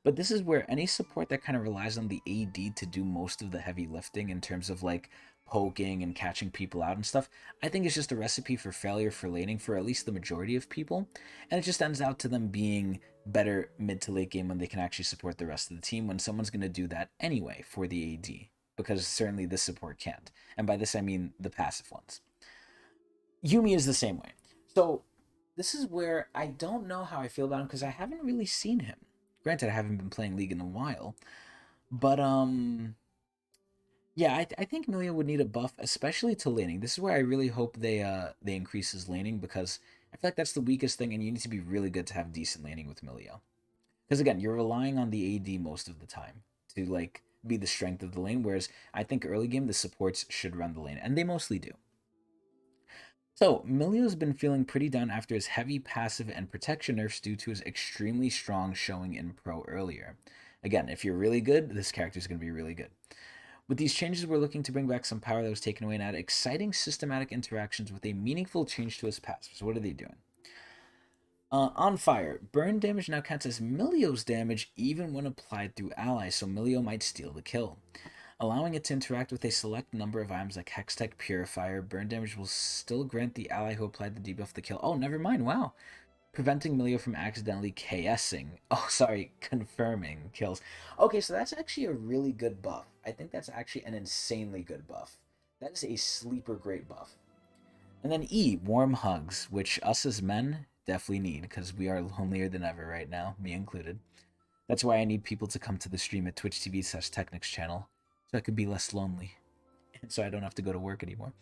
But this is where any support that kind of relies on the AD to do most of the heavy lifting in terms of like poking and catching people out and stuff, I think it's just a recipe for failure for laning for at least the majority of people. And it just ends out to them being better mid to late game when they can actually support the rest of the team when someone's going to do that anyway for the AD. Because certainly this support can't. And by this I mean the passive ones. Yumi is the same way. So this is where I don't know how I feel about him because I haven't really seen him. Granted, I haven't been playing League in a while, but yeah, I think Milio would need a buff, especially to laning. This is where I really hope they increase his laning because I feel like that's the weakest thing, and you need to be really good to have decent laning with Milio. Because again, you're relying on the AD most of the time to like be the strength of the lane, whereas I think early game the supports should run the lane, and they mostly do. So, Milio's been feeling pretty down after his heavy passive and protection nerfs due to his extremely strong showing in Pro earlier. Again, if you're really good, this character is going to be really good. With these changes, we're looking to bring back some power that was taken away and add exciting systematic interactions with a meaningful change to his passive. So, what are they doing? On fire, burn damage now counts as Milio's damage even when applied through allies, so Milio might steal the kill. Allowing it to interact with a select number of items like Hextech Purifier, burn damage will still grant the ally who applied the debuff the kill. Oh, never mind, wow. Preventing Milio from accidentally KSing. Oh, sorry, confirming kills. Okay, so that's actually a really good buff. I think that's actually an insanely good buff. That is a sleeper great buff. And then E, warm hugs, which us as men definitely need because we are lonelier than ever right now, me included. That's why I need people to come to the stream at Twitch TV/Tecnics channel so I could be less lonely and so I don't have to go to work anymore.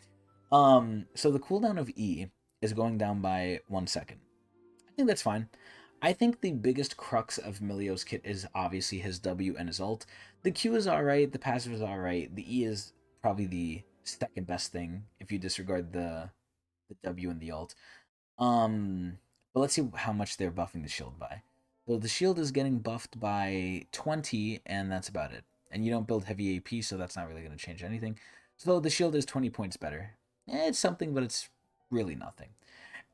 So the cooldown of E is going down by 1 second. I think that's fine. I think the biggest crux of Milio's kit is obviously his W and his ult. The Q is alright, the passive is alright, the E is probably the second best thing if you disregard the W and the ult. But let's see how much they're buffing the shield by. So the shield is getting buffed by 20, and that's about it. And you don't build heavy AP, so that's not really going to change anything. So the shield is 20 points better. It's something, but it's really nothing.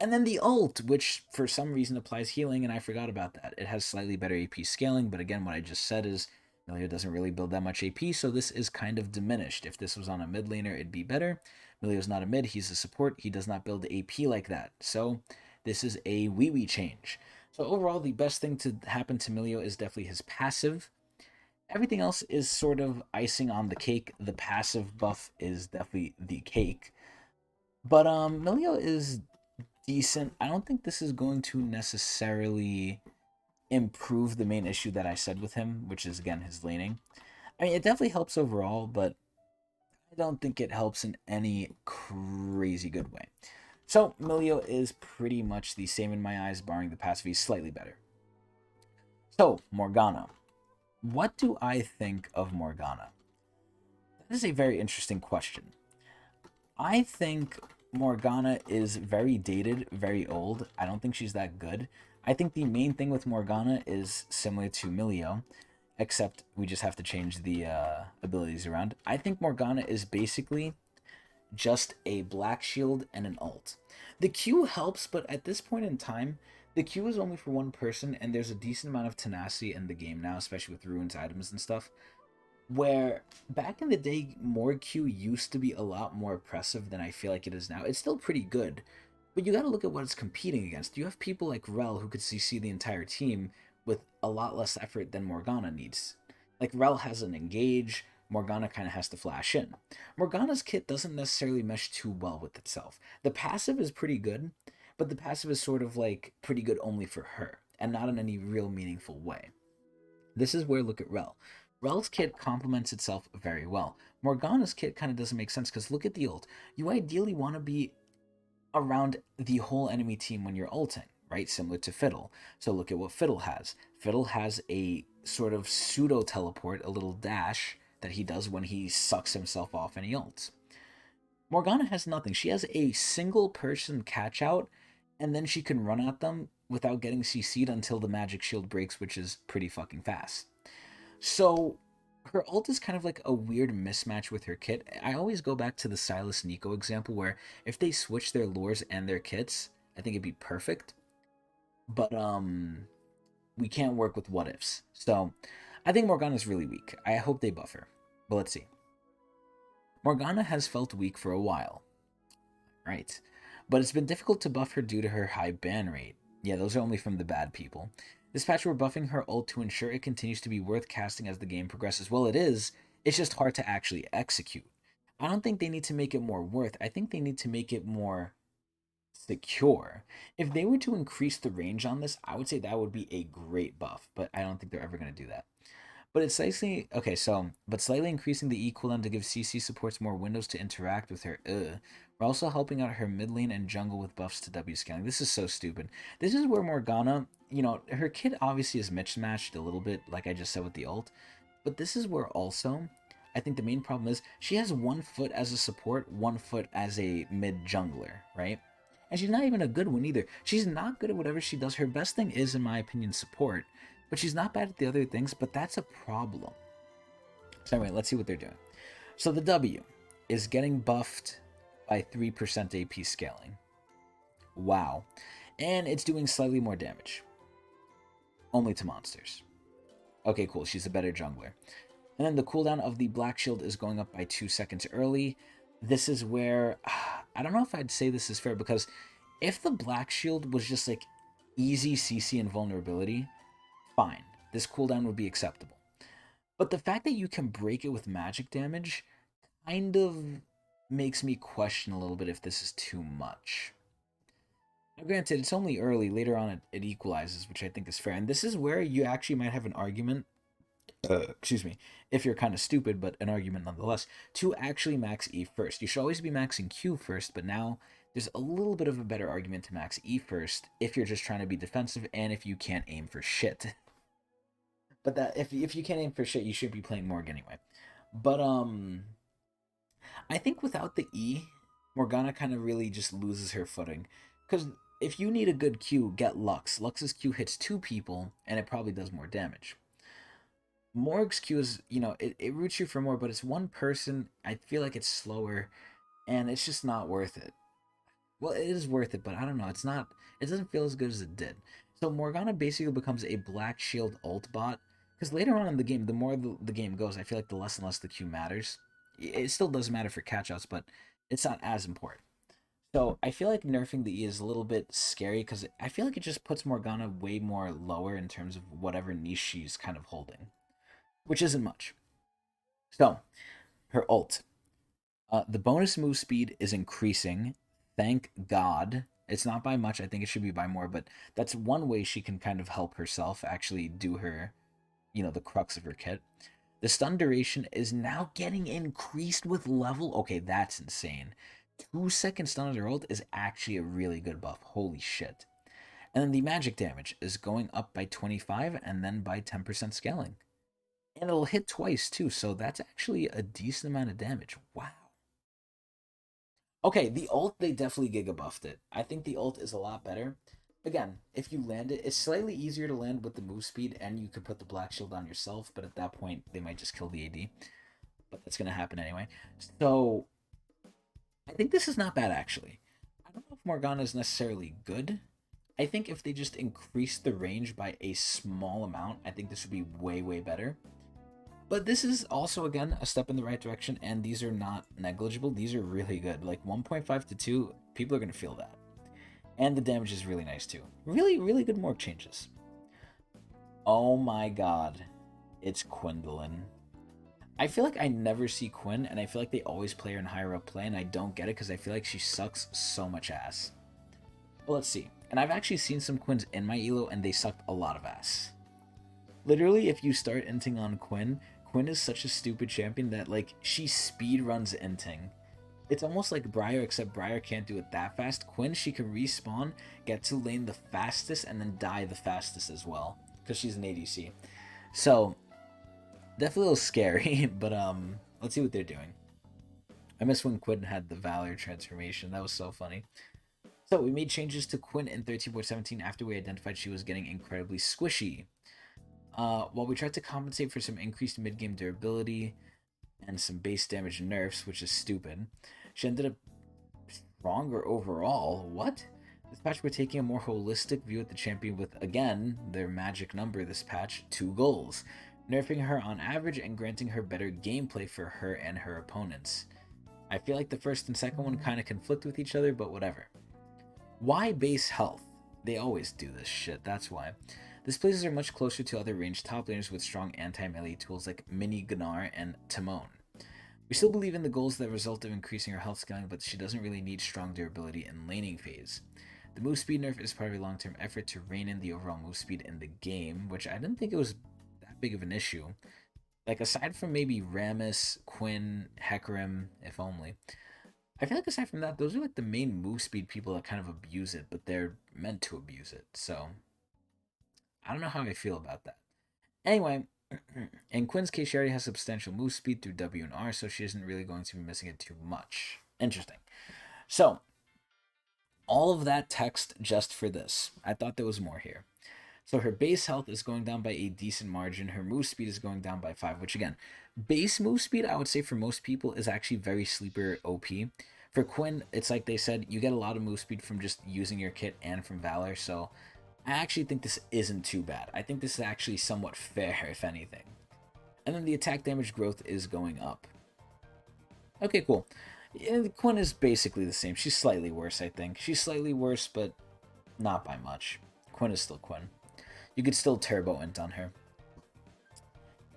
And then the ult, which for some reason applies healing, and I forgot about that. It has slightly better AP scaling, but again, what I just said is Milio doesn't really build that much AP, so this is kind of diminished. If this was on a mid laner, it'd be better. Milio's not a mid, he's a support. He does not build AP like that. So this is a wee change. So overall, the best thing to happen to Milio is definitely his passive. Everything else is sort of icing on the cake. The passive buff is definitely the cake. But Milio is decent. I don't think this is going to necessarily improve the main issue that I said with him, which is again his laning. I mean, it definitely helps overall, but I don't think it helps in any crazy good way. So Milio is pretty much the same in my eyes, barring the passive. He's slightly better. So Morgana, what do I think of Morgana? That is a very interesting question. I think Morgana is very dated, very old. I don't think she's that good. I think the main thing with Morgana is similar to Milio, except we just have to change the abilities around. I think Morgana is basically just a black shield and an ult. The Q helps, but at this point in time, the Q is only for one person, and there's a decent amount of tenacity in the game now, especially with ruins items and stuff. Where back in the day, more Q used to be a lot more oppressive than I feel like it is now. It's still pretty good, but you gotta look at what it's competing against. You have people like Rel who could CC the entire team with a lot less effort than Morgana needs. Like Rel has an engage, Morgana kind of has to flash in. Morgana's kit doesn't necessarily mesh too well with itself. The passive is pretty good, but the passive is sort of like pretty good only for her, and not in any real meaningful way. This is where look at Rel. Rel's kit complements itself very well. Morgana's kit kind of doesn't make sense because look at the ult. You ideally want to be around the whole enemy team when you're ulting, right? Similar to Fiddle. So look at what Fiddle has. Fiddle has a sort of pseudo teleport, a little dash that he does when he sucks himself off and he ults. Morgana has nothing. She has a single person catch out, and then she can run at them without getting CC'd until the magic shield breaks, which is pretty fucking fast. So her ult is kind of like a weird mismatch with her kit. I always go back to the Silas Nico example where if they switch their lures and their kits, I think it'd be perfect. But we can't work with what ifs. So I think Morgana's really weak. I hope they buff her. But let's see. Morgana has felt weak for a while. Right. But it's been difficult to buff her due to her high ban rate. Yeah, those are only from the bad people. This patch we're buffing her ult to ensure it continues to be worth casting as the game progresses. Well, it is. It's just hard to actually execute. I don't think they need to make it more worth. I think they need to make it more secure. If they were to increase the range on this, I would say that would be a great buff, but I don't think they're ever going to do that. But it's slightly okay. So, but slightly increasing the E cooldown to give CC supports more windows to interact with her. We're also helping out her mid lane and jungle with buffs to W scaling. This is so stupid. This is where Morgana, her kit obviously is mismatched a little bit, like I just said with the ult. But this is where also, I think the main problem is she has 1 foot as a support, 1 foot as a mid jungler, right? And she's not even a good one either. She's not good at whatever she does. Her best thing is, in my opinion, support. But she's not bad at the other things, but that's a problem. So anyway, let's see what they're doing. So the W is getting buffed by 3% AP scaling. Wow. And it's doing slightly more damage. Only to monsters. Okay, cool. She's a better jungler. And then the cooldown of the Black Shield is going up by 2 seconds early. This is where, I don't know if I'd say this is fair, because if the Black Shield was just like easy CC and vulnerability, fine, this cooldown would be acceptable. But the fact that you can break it with magic damage kind of makes me question a little bit if this is too much. Now, granted, it's only early. Later on, it equalizes, which I think is fair. And this is where you actually might have an argument, excuse me, if you're kind of stupid, but an argument nonetheless, to actually max E first. You should always be maxing Q first, but now there's a little bit of a better argument to max E first if you're just trying to be defensive and if you can't aim for shit. But that if you can't aim for shit, you should be playing Morg anyway. But I think without the E, Morgana kind of really just loses her footing. Because if you need a good Q, get Lux. Lux's Q hits 2 people, and it probably does more damage. Morg's Q is, it roots you for more, but it's 1 person. I feel like it's slower, and it's just not worth it. Well, it is worth it, but I don't know. It doesn't feel as good as it did. So Morgana basically becomes a Black Shield ult bot. Because later on in the game, the more the game goes, I feel like the less and less the Q matters. It still does matter for catchouts, but it's not as important. So I feel like nerfing the E is a little bit scary because I feel like it just puts Morgana way more lower in terms of whatever niche she's kind of holding, which isn't much. So, her ult. The bonus move speed is increasing. Thank God. It's not by much. I think it should be by more, but that's one way she can kind of help herself actually do her, the crux of her kit. The stun duration is now getting increased with level. Okay, that's insane. 2-second stun under ult is actually a really good buff. Holy shit. And then the magic damage is going up by 25 and then by 10% scaling. And it'll hit twice too, so that's actually a decent amount of damage. Wow. Okay, the ult, they definitely giga buffed it. I think the ult is a lot better. Again, if you land it, it's slightly easier to land with the move speed, and you could put the Black Shield on yourself, but at that point, they might just kill the AD. But that's going to happen anyway. So, I think this is not bad, actually. I don't know if Morgana is necessarily good. I think if they just increase the range by a small amount, I think this would be way, way better. But this is also, again, a step in the right direction, and these are not negligible. These are really good. Like 1.5 to 2, people are going to feel that. And the damage is really nice too. Really, really good morph changes. Oh my god. It's Quindolin. I feel like I never see Quinn, and I feel like they always play her in higher up play, and I don't get it because I feel like she sucks so much ass. But let's see. And I've actually seen some Quinns in my elo, and they sucked a lot of ass. Literally, if you start inting on Quinn, Quinn is such a stupid champion that, like, she speed runs inting. It's almost like Briar, except Briar can't do it that fast. Quinn, she can respawn, get to lane the fastest, and then die the fastest as well, because she's an ADC. So, definitely a little scary, but let's see what they're doing. I miss when Quinn had the Valor transformation. That was so funny. So, we made changes to Quinn in 13.17 after we identified she was getting incredibly squishy. While we tried to compensate for some increased mid-game durability and some base damage nerfs, which is stupid, she ended up stronger overall. What? This patch, we're taking a more holistic view at the champion with, again, their magic number this patch, 2 goals. Nerfing her on average and granting her better gameplay for her and her opponents. I feel like the first and second one kind of conflict with each other, but whatever. Why base health? They always do this shit, that's why. This places her much closer to other ranged top laners with strong anti-melee tools like Mini Gunnar and Timon. We still believe in the goals that result of increasing her health scaling, but she doesn't really need strong durability in laning phase. The move speed nerf is part of a long-term effort to rein in the overall move speed in the game, which I didn't think it was that big of an issue. Like, aside from maybe Rammus, Quinn, Hecarim, if only, I feel like aside from that, those are like the main move speed people that kind of abuse it, but they're meant to abuse it. So I don't know how I feel about that. Anyway, in Quinn's case, she already has substantial move speed through W and R, so she isn't really going to be missing it too much. Interesting. So all of that text just for this. I thought there was more here. So her base health is going down by a decent margin. Her move speed is going down by 5, which again, base move speed, I would say for most people is actually very sleeper OP. For Quinn, it's like they said, you get a lot of move speed from just using your kit and from Valor, so I actually think this isn't too bad. I think this is actually somewhat fair, if anything. And then the attack damage growth is going up. Okay, cool. Yeah, Quinn is basically the same. She's slightly worse, I think. She's slightly worse, but not by much. Quinn is still Quinn. You could still turbo int on her.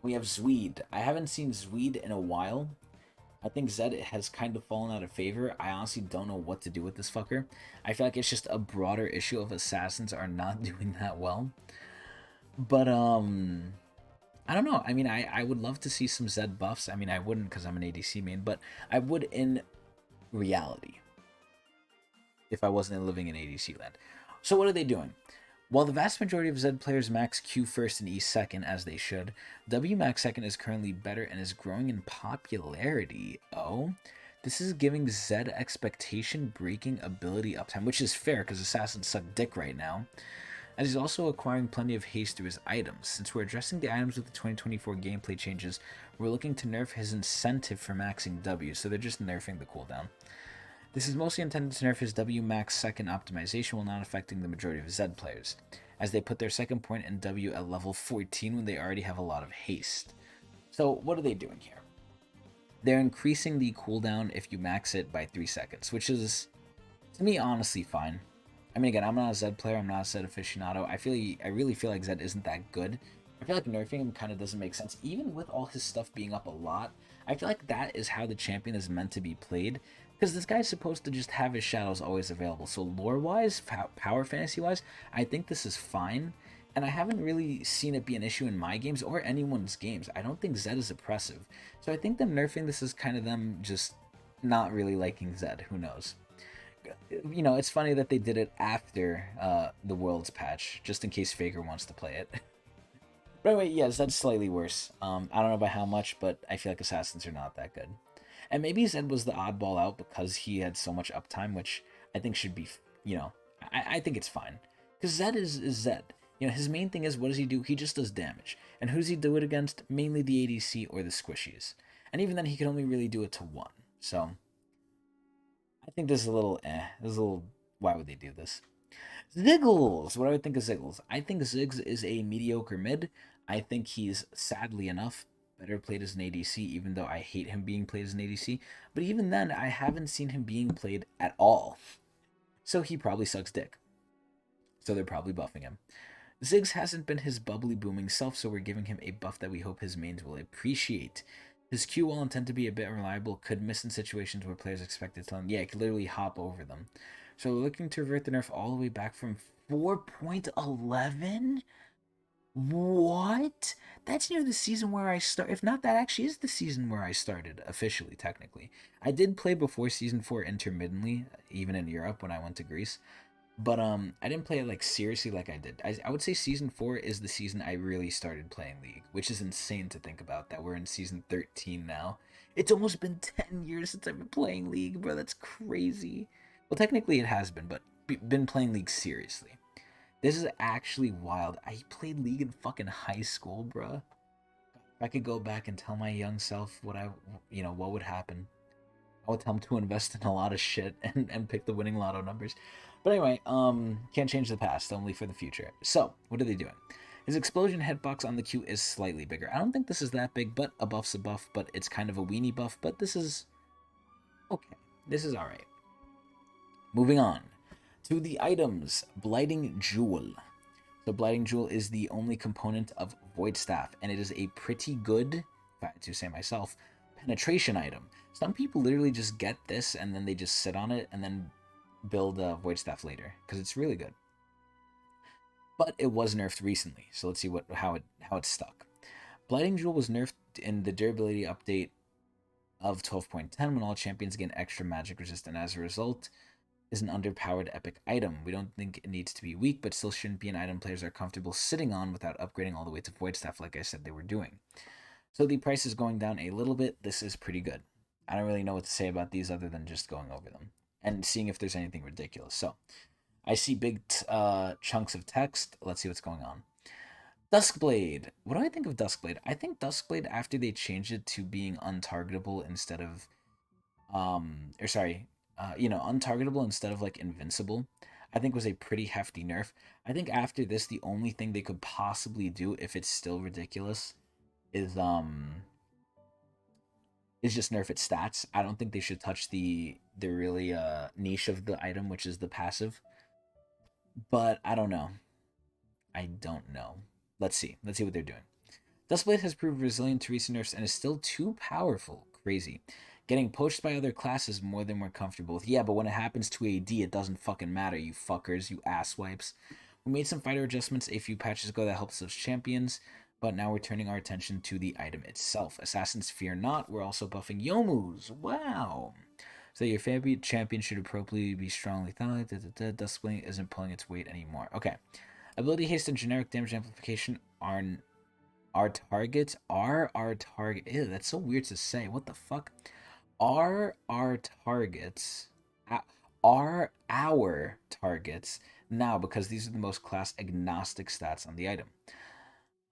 We have Zweed. I haven't seen Zweed in a while. I think Zed has kind of fallen out of favor. I honestly don't know what to do with this fucker. I feel like it's just a broader issue of assassins are not doing that well. But, I don't know. I mean, I would love to see some Zed buffs. I mean, I wouldn't because I'm an ADC main, but I would in reality if I wasn't living in ADC land. So what are they doing? While the vast majority of Zed players max Q first and E second, as they should, W max second is currently better and is growing in popularity. Oh, this is giving Zed expectation breaking ability uptime, which is fair because assassins suck dick right now. As he's also acquiring plenty of haste through his items. Since we're addressing the items with the 2024 gameplay changes, we're looking to nerf his incentive for maxing W, so they're just nerfing the cooldown. This is mostly intended to nerf his W max second optimization while not affecting the majority of Zed players, as they put their second point in W at level 14 when they already have a lot of haste. So what are they doing here? They're increasing the cooldown if you max it by 3 seconds, which is, to me, honestly fine. I mean, again, I'm not a Zed player, I'm not a Zed aficionado. I really feel like Zed isn't that good. I feel like nerfing him kind of doesn't make sense, even with all his stuff being up a lot. I feel like that is how the champion is meant to be played, because this guy's supposed to just have his shadows always available. So lore-wise, power fantasy-wise, I think this is fine. And I haven't really seen it be an issue in my games or anyone's games. I don't think Zed is oppressive. So I think them nerfing this is kind of them just not really liking Zed. Who knows? You know, it's funny that they did it after the Worlds patch, just in case Faker wants to play it. But anyway, yeah, Zed's slightly worse. I don't know by how much, but I feel like assassins are not that good. And maybe Zed was the oddball out because he had so much uptime, which I think should be, you know, I think it's fine. Because Zed is Zed. You know, his main thing is, what does he do? He just does damage. And who's he do it against? Mainly the ADC or the squishies. And even then, he can only really do it to one. So, I think this is a little This is a little, why would they do this? Ziggles! What do I think of Ziggles? I think Ziggs is a mediocre mid. I think he's, sadly enough, better played as an ADC, even though I hate him being played as an ADC. But even then, I haven't seen him being played at all. So he probably sucks dick. So they're probably buffing him. Ziggs hasn't been his bubbly booming self, so we're giving him a buff that we hope his mains will appreciate. His Q, while intended to be a bit unreliable, could miss in situations where players expect it to land. Yeah, it could literally hop over them. So we're looking to revert the nerf all the way back from 4.11? What? That's near the season where I start. If not, that actually is the season where I started officially, technically. I did play before season 4 intermittently, even in Europe when I went to Greece. But I didn't play it like seriously like I did. I would say season 4 is the season I really started playing League, which is insane to think about that we're in season 13 now. It's almost been 10 years since I've been playing League, bro. That's crazy. Well, technically it has been, but been playing League seriously. This is actually wild. I played League in fucking high school, bro. If I could go back and tell my young self what what would happen, I would tell him to invest in a lot of shit and pick the winning lotto numbers. But anyway, can't change the past, only for the future. So, what are they doing? His explosion hitbox on the Q is slightly bigger. I don't think this is that big, but a buff's a buff, but it's kind of a weenie buff, but this is okay. This is alright. Moving on to the items. Blighting Jewel. So Blighting Jewel is the only component of Void Staff, and it is a pretty good, if I had to say myself, penetration item. Some people literally just get this and then they just sit on it and then build Void Staff later because it's really good. But it was nerfed recently, so let's see how it stuck. Blighting Jewel was nerfed in the durability update of 12.10 when all champions gain extra magic resistance. As a result, is an underpowered epic item. We don't think it needs to be weak, but still shouldn't be an item players are comfortable sitting on without upgrading all the way to Void Staff like I said they were doing. So the price is going down a little bit. This is pretty good. I don't really know what to say about these other than just going over them and seeing if there's anything ridiculous. So I see big chunks of text. Let's see what's going on. Duskblade. What do I think of Duskblade? I think Duskblade, after they changed it to being untargetable instead of, untargetable instead of like invincible, I think was a pretty hefty nerf. I think after this, the only thing they could possibly do, if it's still ridiculous, is just nerf its stats. I don't think they should touch the really niche of the item, which is the passive. But I don't know. I don't know. Let's see. Let's see what they're doing. Duskblade has proved resilient to recent nerfs and is still too powerful. Crazy. Getting poached by other classes more than we're comfortable with. Yeah, but when it happens to AD, it doesn't fucking matter, you fuckers, you asswipes. We made some fighter adjustments a few patches ago that helps those champions, but now we're turning our attention to the item itself. Assassins fear not, we're also buffing Youmuu's. Wow. So your favorite champion should appropriately be strongly thought. Duskblade isn't pulling its weight anymore. Okay. Ability haste and generic damage amplification are our targets. Are our target. Ew, that's so weird to say. What the fuck? Are our targets. Are our targets now, because these are the most class agnostic stats on the item.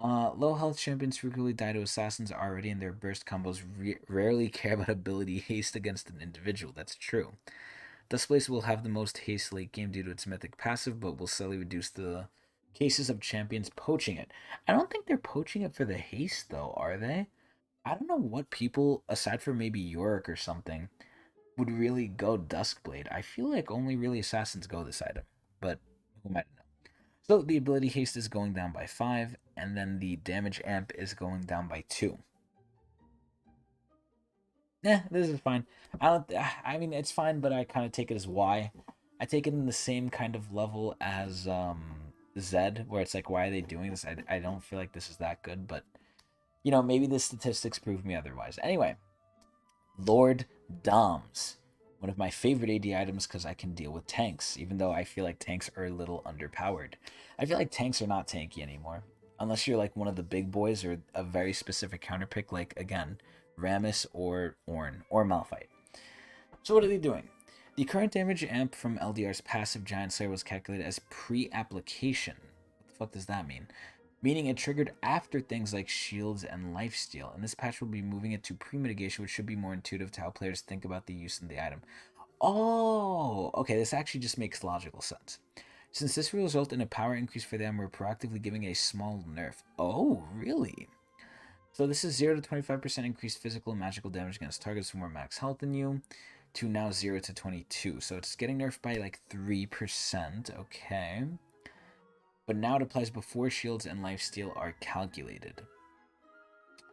Low health champions frequently die to assassins already, and their burst combos rarely care about ability haste against an individual. That's true. Duskblade will have the most haste late game due to its mythic passive, but will slowly reduce the cases of champions poaching it. I don't think they're poaching it for the haste, though, are they? I don't know what people, aside from maybe Yorick or something, would really go Duskblade. I feel like only really assassins go this item, but who might know. So the ability haste is going down by 5, and then the damage amp is going down by 2. This is fine. I mean, it's fine, but I kind of take it as Y. I take it in the same kind of level as Z, where it's like, why are they doing this? I don't feel like this is that good, but maybe the statistics prove me otherwise. Anyway, Lord Doms. One of my favorite AD items because I can deal with tanks, even though I feel like tanks are a little underpowered. I feel like tanks are not tanky anymore. Unless you're like one of the big boys or a very specific counterpick, like, again, Rammus or Ornn or Malphite. So what are they doing? The current damage amp from LDR's passive Giant Slayer was calculated as pre-application. What the fuck does that mean? Meaning it triggered after things like shields and lifesteal, and this patch will be moving it to pre-mitigation, which should be more intuitive to how players think about the use of the item. Oh, okay, this actually just makes logical sense. Since this will result in a power increase for them, we're proactively giving a small nerf. Oh, really? So this is 0 to 25% increased physical and magical damage against targets with more max health than you, to now 0 to 22. So it's getting nerfed by like 3%, okay. But now it applies before shields and lifesteal are calculated.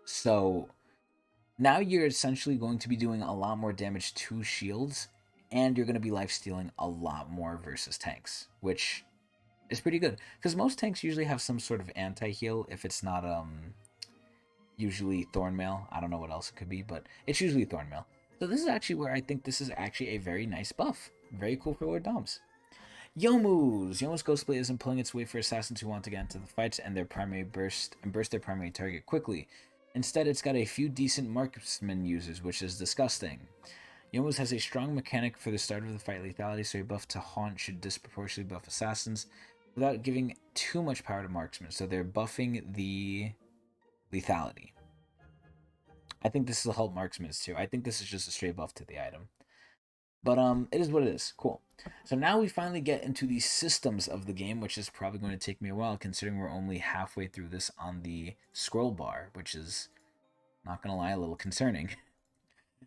So now you're essentially going to be doing a lot more damage to shields, and you're going to be lifestealing a lot more versus tanks, which is pretty good. Because most tanks usually have some sort of anti-heal, if it's not usually Thornmail. I don't know what else it could be, but it's usually Thornmail. So this is actually where I think this is actually a very nice buff. Very cool for Lord Doms. Youmuu's Ghostblade isn't pulling its weight for assassins who want to get into the fights and their primary burst their primary target quickly. Instead, it's got a few decent marksman users, which is disgusting. Youmuu's has a strong mechanic for the start of the fight lethality, so a buff to Haunt should disproportionately buff assassins without giving too much power to marksmen. So they're buffing the lethality. I think this will help marksmen too. I think this is just a straight buff to the item. But it is what it is. Cool. So now we finally get into the systems of the game, which is probably going to take me a while, considering we're only halfway through this on the scroll bar, which is, not going to lie, a little concerning.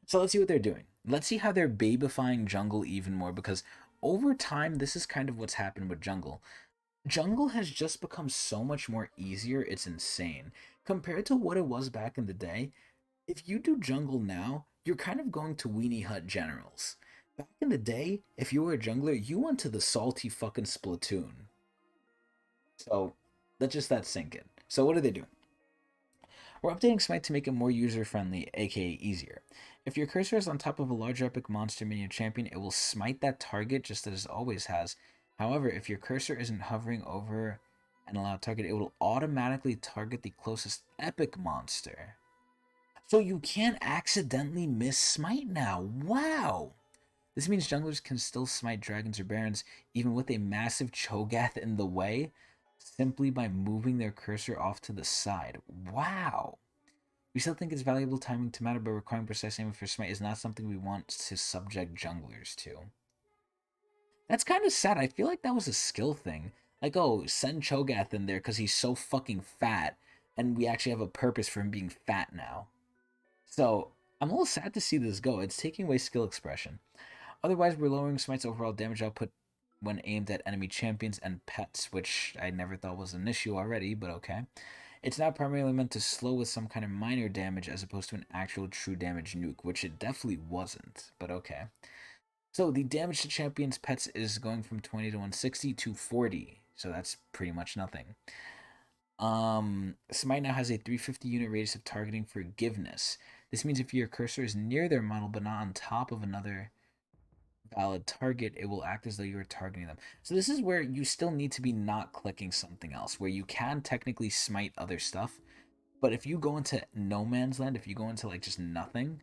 So let's see what they're doing. Let's see how they're babifying jungle even more, because over time, this is kind of what's happened with jungle. Jungle has just become so much more easier, it's insane. Compared to what it was back in the day, If you do jungle now, you're kind of going to weenie hut generals. Back in the day, if you were a jungler, you went to the salty fucking Splatoon. So let just that sink in. So what are they doing? We're updating Smite to make it more user-friendly, aka easier. If your cursor is on top of a large epic monster minion champion, it will smite that target just as it always has. However, if your cursor isn't hovering over an allowed target, it will automatically target the closest epic monster. So you can't accidentally miss smite now. Wow! This means junglers can still smite dragons or barons even with a massive Cho'Gath in the way, simply by moving their cursor off to the side. Wow! We still think it's valuable timing to matter, but requiring precise aiming for smite is not something we want to subject junglers to. That's kind of sad. I feel like that was a skill thing. Like, oh, send Cho'Gath in there because he's so fucking fat, and we actually have a purpose for him being fat now. So, I'm a little sad to see this go. It's taking away skill expression. Otherwise, we're lowering Smite's overall damage output when aimed at enemy champions and pets, which I never thought was an issue already, but okay. It's now primarily meant to slow with some kind of minor damage as opposed to an actual true damage nuke, which it definitely wasn't, but okay. So the damage to champions' pets is going from 20 to 160 to 40, so that's pretty much nothing. Smite now has a 350 unit radius of targeting forgiveness. This means if your cursor is near their model but not on top of another valid target, it will act as though you were targeting them. So this is where you still need to be not clicking something else, where you can technically smite other stuff, but if you go into no man's land, if you go into like just nothing,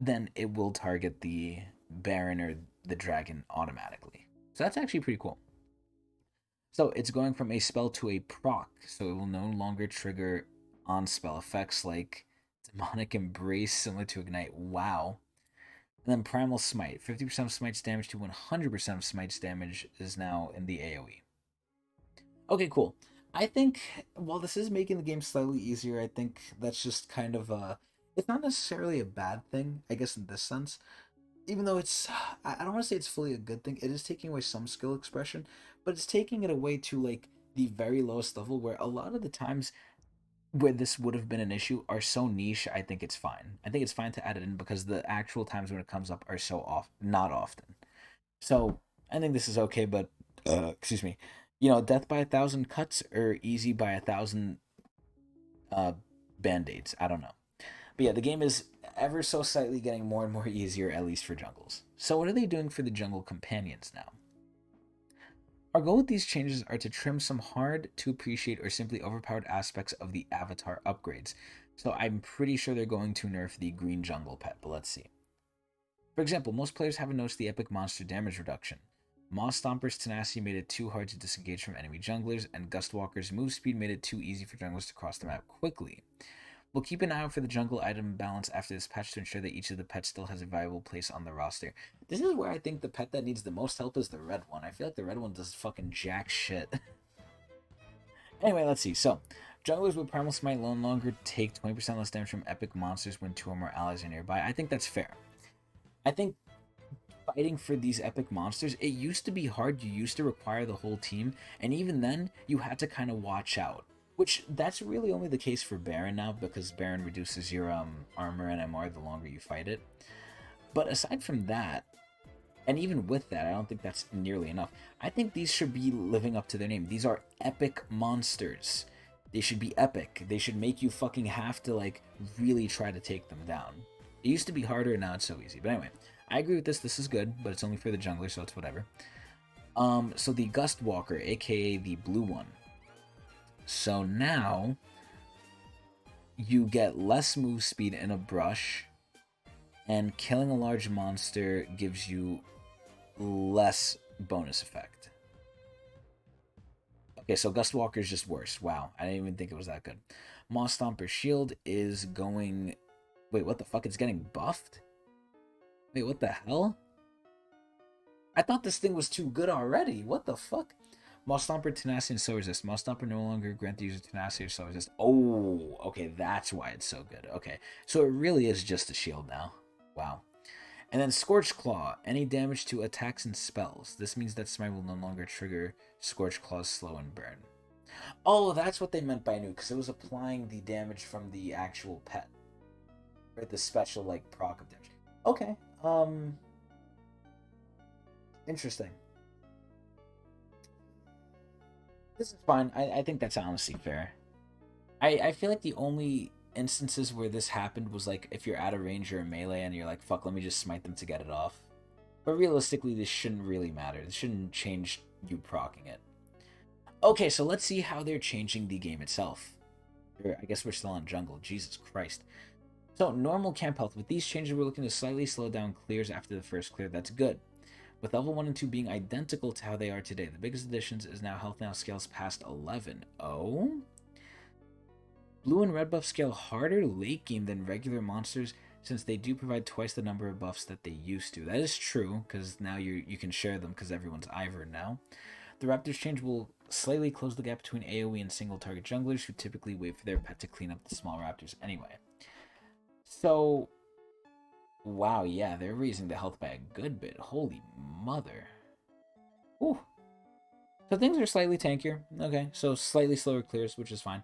then it will target the Baron or the Dragon automatically. So that's actually pretty cool. So it's going from a spell to a proc, so it will no longer trigger on spell effects like Demonic Embrace, similar to Ignite. Wow. And then Primal Smite. 50% of Smite's damage to 100% of Smite's damage is now in the AoE. Okay, cool. I think while this is making the game slightly easier, I think that's just kind of it's not necessarily a bad thing, I guess, in this sense. Even though it's, I don't want to say it's fully a good thing, it is taking away some skill expression, but it's taking it away to like the very lowest level where a lot of the times where this would have been an issue are so niche. I think it's fine. I think it's fine to add it in because the actual times when it comes up are so off, not often. So I think this is okay, but excuse me, death by 1,000 cuts or easy by 1,000 uh, band-aids. I don't know. But yeah, the game is ever so slightly getting more and more easier, at least for jungles. So what are they doing for the jungle companions now? Our goal with these changes are to trim some hard to appreciate or simply overpowered aspects of the avatar upgrades. So I'm pretty sure they're going to nerf the green jungle pet, but let's see. For example, most players haven't noticed the epic monster damage reduction. Moss Stomper's tenacity made it too hard to disengage from enemy junglers, and Gustwalker's move speed made it too easy for junglers to cross the map quickly. We'll keep an eye out for the jungle item balance after this patch to ensure that each of the pets still has a viable place on the roster. This is where I think the pet that needs the most help is the red one. I feel like the red one does fucking jack shit. Anyway, let's see. So, junglers with Primal Smite no longer take 20% less damage from epic monsters when 2 or more allies are nearby. I think that's fair. I think fighting for these epic monsters, it used to be hard. You used to require the whole team, and even then, you had to kind of watch out. Which, that's really only the case for Baron now, because Baron reduces your armor and MR the longer you fight it. But aside from that, and even with that, I don't think that's nearly enough. I think these should be living up to their name. These are epic monsters. They should be epic. They should make you fucking have to, like, really try to take them down. It used to be harder, now it's so easy. But anyway, I agree with this. This is good, but it's only for the jungler, so it's whatever. So the Gust Walker, aka the blue one. So now you get less move speed in a brush, and killing a large monster gives you less bonus effect. Okay, so Gust Walker is just worse. Wow, I didn't even think it was that good. Moss Stomper's shield is going... Wait, what the fuck? It's getting buffed? Wait, what the hell? I thought this thing was too good already. What the fuck? Moss Stomper, Tenacity, and Slow Resist. Moss Stomper no longer grant the user Tenacity or Slow Resist. Oh, okay, that's why it's so good. Okay, so it really is just a shield now. Wow. And then Scorch Claw. Any damage to attacks and spells. This means that Smite will no longer trigger Scorch Claw's slow and burn. Oh, that's what they meant by new, because it was applying the damage from the actual pet. Or the special, like, proc of damage. Okay, interesting. This is fine. I think that's honestly fair. I feel like the only instances where this happened was, like, if you're at a range or a melee and you're like, fuck, let me just smite them to get it off. But realistically, this shouldn't really matter. This shouldn't change you proccing it. Okay, so let's see how they're changing the game itself. I guess we're still on jungle. Jesus Christ. So, normal camp health. With these changes, we're looking to slightly slow down clears after the first clear. That's good. With level 1 and 2 being identical to how they are today, the biggest additions is now health now scales past 11. Oh? Blue and red buffs scale harder late game than regular monsters, since they do provide twice the number of buffs that they used to. That is true, because now you can share them because everyone's Ivor now. The Raptors change will slightly close the gap between AoE and single target junglers who typically wait for their pet to clean up the small Raptors anyway. So, wow, yeah, they're raising the health by a good bit. Holy mother. Ooh. So things are slightly tankier. Okay, so slightly slower clears, which is fine.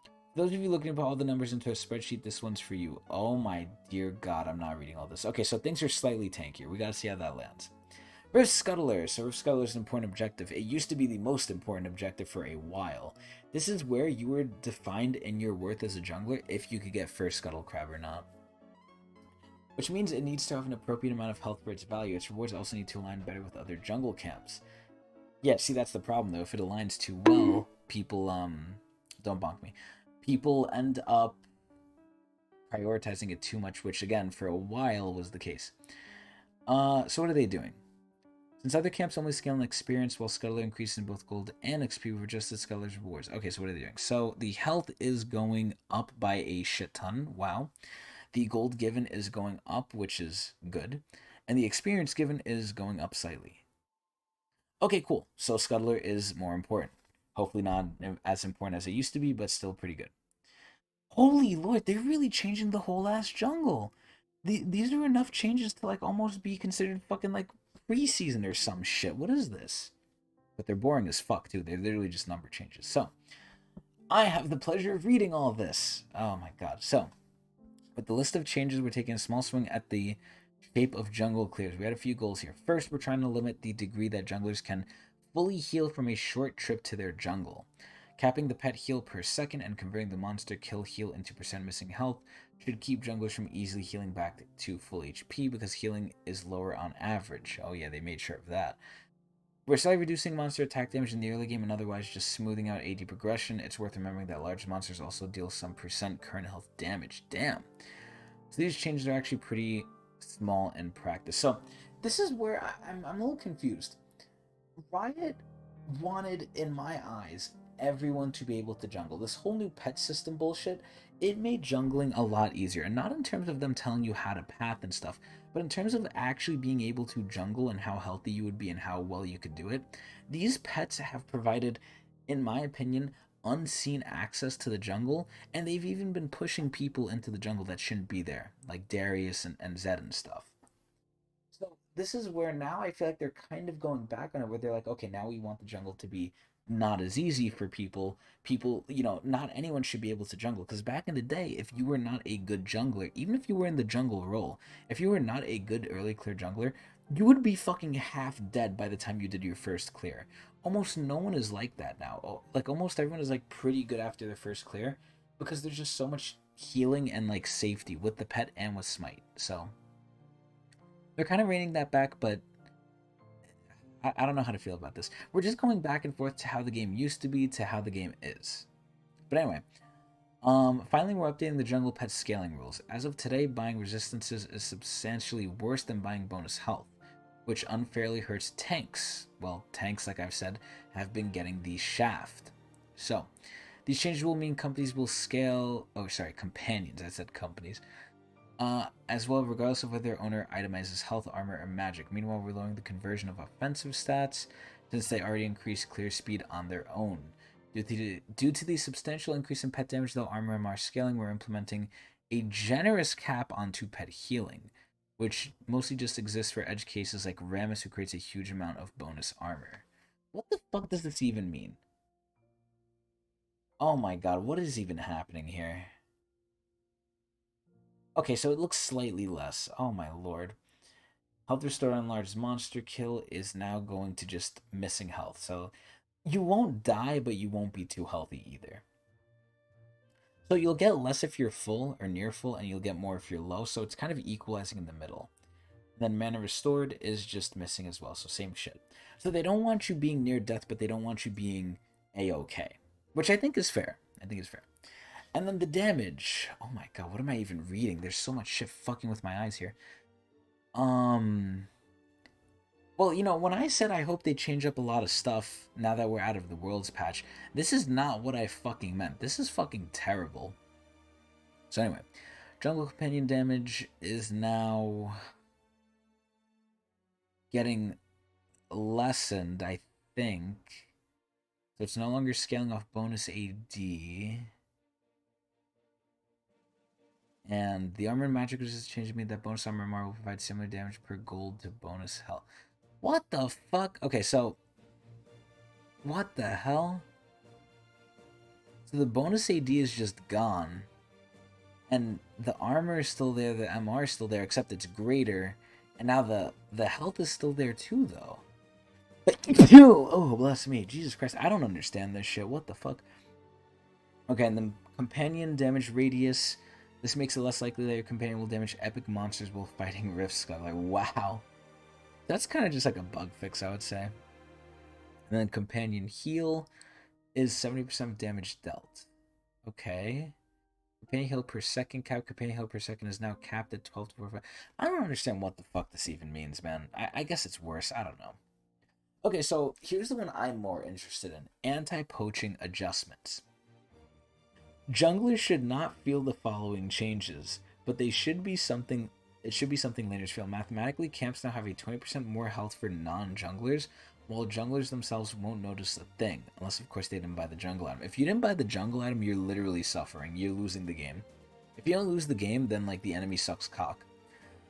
For those of you looking to put all the numbers into a spreadsheet, this one's for you. Oh my dear god, I'm not reading all this. Okay, so things are slightly tankier. We gotta see how that lands. Rift Scuttler. So Rift Scuttler is an important objective. It used to be the most important objective for a while. This is where you were defined in your worth as a jungler if you could get first Scuttle Crab or not. Which means it needs to have an appropriate amount of health for its value. Its rewards also need to align better with other jungle camps. Yeah, see, that's the problem though. If it aligns too well, people, don't bonk me. People end up prioritizing it too much, which again, for a while was the case. So what are they doing? Since other camps only scale in experience, while Scuttler increases in both gold and XP with adjusted Scuttler's rewards. Okay, so what are they doing? So the health is going up by a shit ton. Wow. The gold given is going up, which is good. And the experience given is going up slightly. Okay, cool. So Scuttler is more important. Hopefully not as important as it used to be, but still pretty good. Holy lord, they're really changing the whole ass jungle. These are enough changes to like almost be considered fucking like preseason or some shit. What is this? But they're boring as fuck too. They're literally just number changes. So I have the pleasure of reading all this. Oh my god. So with the list of changes, we're taking a small swing at the shape of jungle clears. We had a few goals here. First, we're trying to limit the degree that junglers can fully heal from a short trip to their jungle. Capping the pet heal per second and converting the monster kill heal into percent missing health should keep junglers from easily healing back to full HP because healing is lower on average. Oh yeah, they made sure of that. We're slightly reducing monster attack damage in the early game and otherwise just smoothing out AD progression. It's worth remembering that large monsters also deal some percent current health damage. Damn. So these changes are actually pretty small in practice. So this is where I'm a little confused. Riot wanted, in my eyes, everyone to be able to jungle. This whole new pet system bullshit, it made jungling a lot easier. And not in terms of them telling you how to path and stuff, but in terms of actually being able to jungle and how healthy you would be and how well you could do it. These pets have provided, in my opinion, unseen access to the jungle, and they've even been pushing people into the jungle that shouldn't be there, like Darius and Zed and stuff. So this is where now I feel like they're kind of going back on it, where they're like, okay, now we want the jungle to be not as easy for people. People, not anyone should be able to jungle. Because back in the day, if you were not a good jungler, even if you were in the jungle role, if you were not a good early clear jungler, you would be fucking half dead by the time you did your first clear. Almost no one is like that now. Like almost everyone is like pretty good after their first clear because there's just so much healing and like safety with the pet and with smite. So they're kind of reining that back, but I don't know how to feel about this. We're just going back and forth to how the game used to be to how the game is. But anyway, finally we're updating the jungle pet scaling rules. As of today, buying resistances is substantially worse than buying bonus health, which unfairly hurts tanks. Well, tanks, like I've said, have been getting the shaft. So, these changes will mean companies will scale... Oh, sorry, companions. I said companies. As well, regardless of whether their owner itemizes health, armor, or magic. Meanwhile, we're lowering the conversion of offensive stats, since they already increase clear speed on their own. Due to the substantial increase in pet damage, though armor and Mars scaling, we're implementing a generous cap onto pet healing, which mostly just exists for edge cases like Rammus, who creates a huge amount of bonus armor. What the fuck does this even mean? Oh my god, what is even happening here? Okay, so it looks slightly less. Oh my lord. Health restored on largest monster kill is now going to just missing health. So you won't die, but you won't be too healthy either. So you'll get less if you're full or near full, and you'll get more if you're low. So it's kind of equalizing in the middle. Then mana restored is just missing as well. So same shit. So they don't want you being near death, but they don't want you being A-OK. Which I think is fair. I think is fair. And then the damage. Oh my god, what am I even reading? There's so much shit fucking with my eyes here. Well, you know, when I said I hope they change up a lot of stuff now that we're out of the Worlds patch, this is not what I fucking meant. This is fucking terrible. So anyway, Jungle Companion damage is now getting lessened, I think. So it's no longer scaling off bonus AD. And the armor and magic resistance change made that bonus armor will provide similar damage per gold to bonus health. What the fuck? Okay, so what the hell? So the bonus AD is just gone. And the armor is still there, the MR is still there, except it's greater. And now the health is still there too, though. Oh, bless me. Jesus Christ, I don't understand this shit. What the fuck? Okay, and then companion damage radius. This makes it less likely that your companion will damage epic monsters while fighting rifts. Like, wow. That's kind of just like a bug fix, I would say. And then companion heal is 70% damage dealt. Okay. Companion heal per second cap. Companion heal per second is now capped at 12 to 45. I don't understand what the fuck this even means, man. I guess it's worse. I don't know. Okay, so here's the one I'm more interested in. Anti-poaching adjustments. Junglers should not feel the following changes, but they should be something. It should be something laners feel. Mathematically, camps now have a 20% more health for non-junglers, while junglers themselves won't notice a thing, unless of course they didn't buy the jungle item. If you didn't buy the jungle item, you're literally suffering. You're losing the game. If you don't lose the game, then like the enemy sucks cock.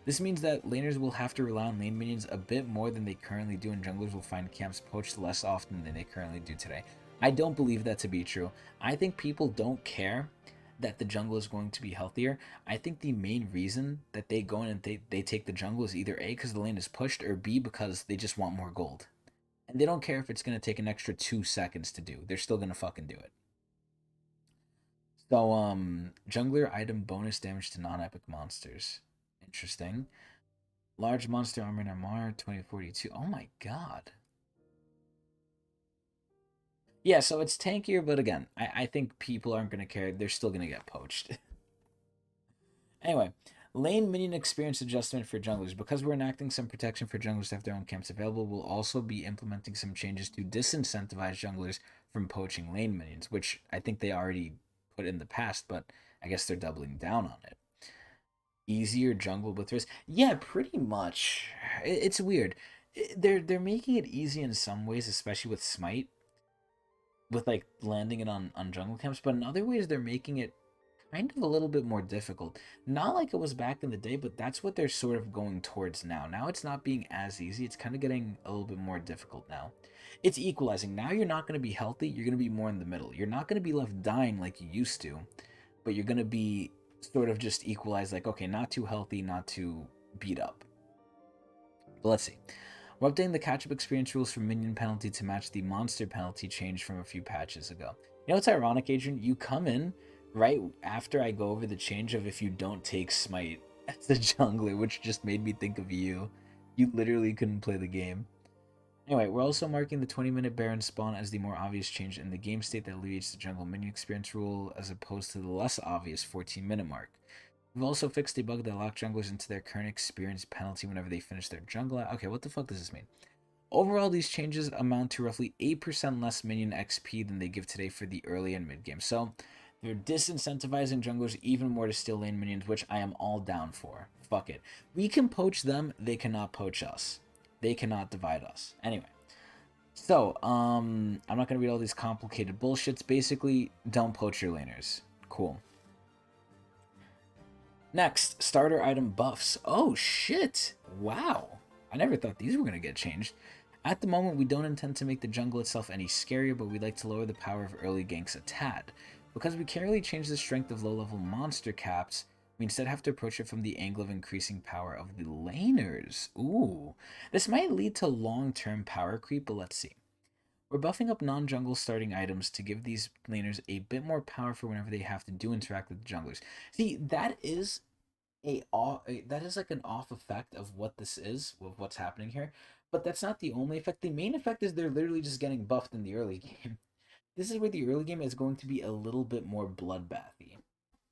This means that laners will have to rely on lane minions a bit more than they currently do, and junglers will find camps poached less often than they currently do today. I don't believe that to be true. I think people don't care that the jungle is going to be healthier. I think the main reason that they go in and they take the jungle is either A, because the lane is pushed, or B, because they just want more gold. And they don't care if it's going to take an extra 2 seconds to do. They're still going to fucking do it. So, jungler item bonus damage to non-epic monsters. Interesting. Large monster armor and MR 2042. Oh my god. Yeah, so it's tankier, but again, I think people aren't going to care. They're still going to get poached. Anyway, lane minion experience adjustment for junglers. Because we're enacting some protection for junglers to have their own camps available, we'll also be implementing some changes to disincentivize junglers from poaching lane minions, which I think they already put in the past, but I guess they're doubling down on it. Easier jungle with risk. Yeah, pretty much. It's weird. They're making it easy in some ways, especially with Smite, with like landing it on jungle camps, but in other ways they're making it kind of a little bit more difficult. Not like it was back in the day, but that's what they're sort of going towards now. Now it's not being as easy. It's kind of getting a little bit more difficult now. It's equalizing. Now you're not going to be healthy. You're going to be more in the middle. You're not going to be left dying like you used to, but you're going to be sort of just equalized, like, okay, not too healthy, not too beat up. But let's see. We're updating the catch-up experience rules for minion penalty to match the monster penalty change from a few patches ago. You know what's ironic, Adrian? You come in right after I go over the change of if you don't take Smite as a jungler, which just made me think of you. You literally couldn't play the game. Anyway, we're also marking the 20-minute Baron spawn as the more obvious change in the game state that alleviates the jungle minion experience rule as opposed to the less obvious 14-minute mark. We've also fixed a bug that locked junglers into their current experience penalty whenever they finish their jungle. Okay, what the fuck does this mean? Overall, these changes amount to roughly 8% less minion XP than they give today for the early and mid game. So, they're disincentivizing junglers even more to steal lane minions, which I am all down for. Fuck it. We can poach them, they cannot poach us. They cannot divide us. Anyway. So, I'm not going to read all these complicated bullshits. Basically, don't poach your laners. Cool. Next, starter item buffs. Oh, shit. Wow. I never thought these were going to get changed. At the moment, we don't intend to make the jungle itself any scarier, but we'd like to lower the power of early ganks a tad. Because we can't really change the strength of low-level monster caps, We instead have to approach it from the angle of increasing power of the laners. Ooh, this might lead to long-term power creep, but let's see. We're buffing up non-jungle starting items to give these laners a bit more power for whenever they have to interact with the junglers. See, that is that is like an off effect of what this is, of what's happening here. But that's not the only effect. The main effect is they're literally just getting buffed in the early game. This is where the early game is going to be a little bit more bloodbathy.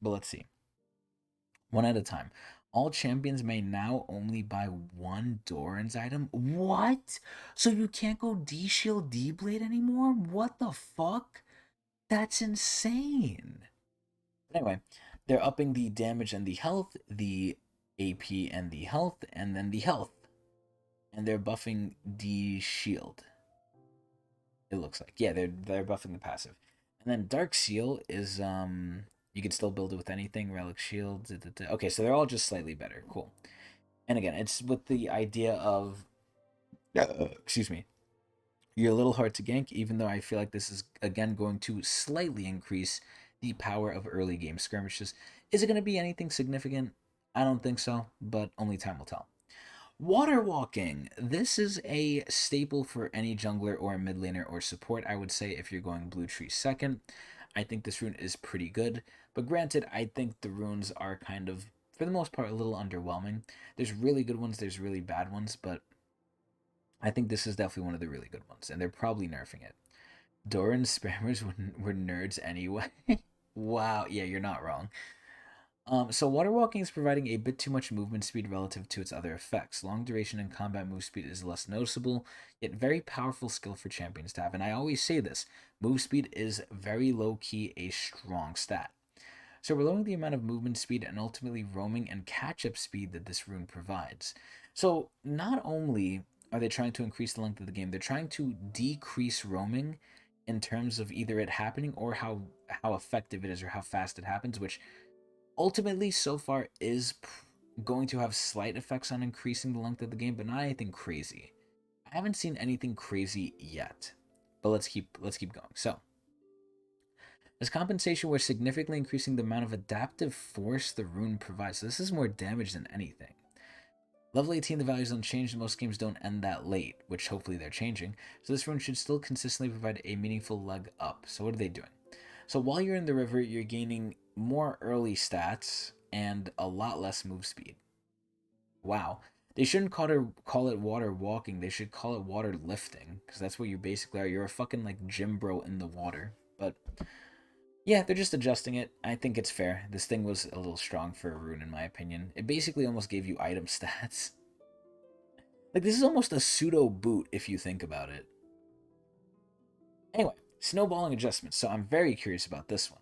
But let's see. One at a time. All champions may now only buy one Doran's item. What? So you can't go D Shield D Blade anymore? What the fuck? That's insane. Anyway, they're upping the damage and the health, the AP and the health, and then the health. And they're buffing D Shield. It looks like. Yeah, they're buffing the passive. And then Dark Seal is you can still build it with anything, Relic Shield. Okay, so they're all just slightly better. Cool. And again, it's with the idea of excuse me. You're a little hard to gank, even though I feel like this is again going to slightly increase the power of early game skirmishes. Is it going to be anything significant? I don't think so, but only time will tell. Water walking. This is a staple for any jungler or mid laner or support, I would say, if you're going blue tree second. I think this rune is pretty good, but granted, I think the runes are kind of, for the most part, a little underwhelming. There's really good ones, there's really bad ones, but I think this is definitely one of the really good ones, and they're probably nerfing it. Doran spammers were nerds anyway. Wow, yeah, you're not wrong. So water walking is providing a bit too much movement speed relative to its other effects. Long duration and combat move speed is less noticeable, yet very powerful skill for champions to have. And I always say this, move speed is very low-key a strong stat. So we're lowering the amount of movement speed and ultimately roaming and catch-up speed that this rune provides. So not only are they trying to increase the length of the game, they're trying to decrease roaming in terms of either it happening or how effective it is or how fast it happens, which ultimately so far is going to have slight effects on increasing the length of the game, but not anything crazy. I haven't seen anything crazy yet, but let's keep going. So as compensation, we're significantly increasing the amount of adaptive force the rune provides. So this is more damage than anything. Level 18, the value is unchanged, and most games don't end that late, which hopefully they're changing. So this rune should still consistently provide a meaningful leg up. So what are they doing? So while you're in the river, you're gaining more early stats and a lot less move speed. Wow. They shouldn't call it water walking. They should call it water lifting, because that's what you basically are. You're a fucking like gym bro in the water. But yeah, they're just adjusting it. I think it's fair. This thing was a little strong for a rune, in my opinion. It basically almost gave you item stats. Like, this is almost a pseudo boot if you think about it. Anyway, snowballing adjustments. So I'm very curious about this one.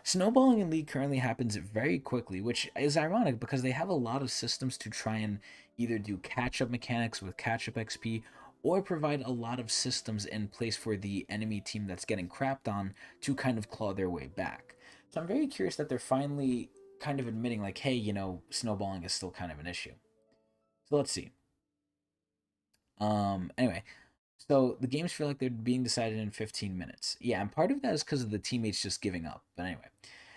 Snowballing in League currently happens very quickly, which is ironic because they have a lot of systems to try and either do catch-up mechanics with catch-up XP or provide a lot of systems in place for the enemy team that's getting crapped on to kind of claw their way back. So I'm very curious that they're finally kind of admitting like, hey, you know, snowballing is still kind of an issue. So let's see. Anyway, so the games feel like they're being decided in 15 minutes. Yeah, and part of that is because of the teammates just giving up. But anyway,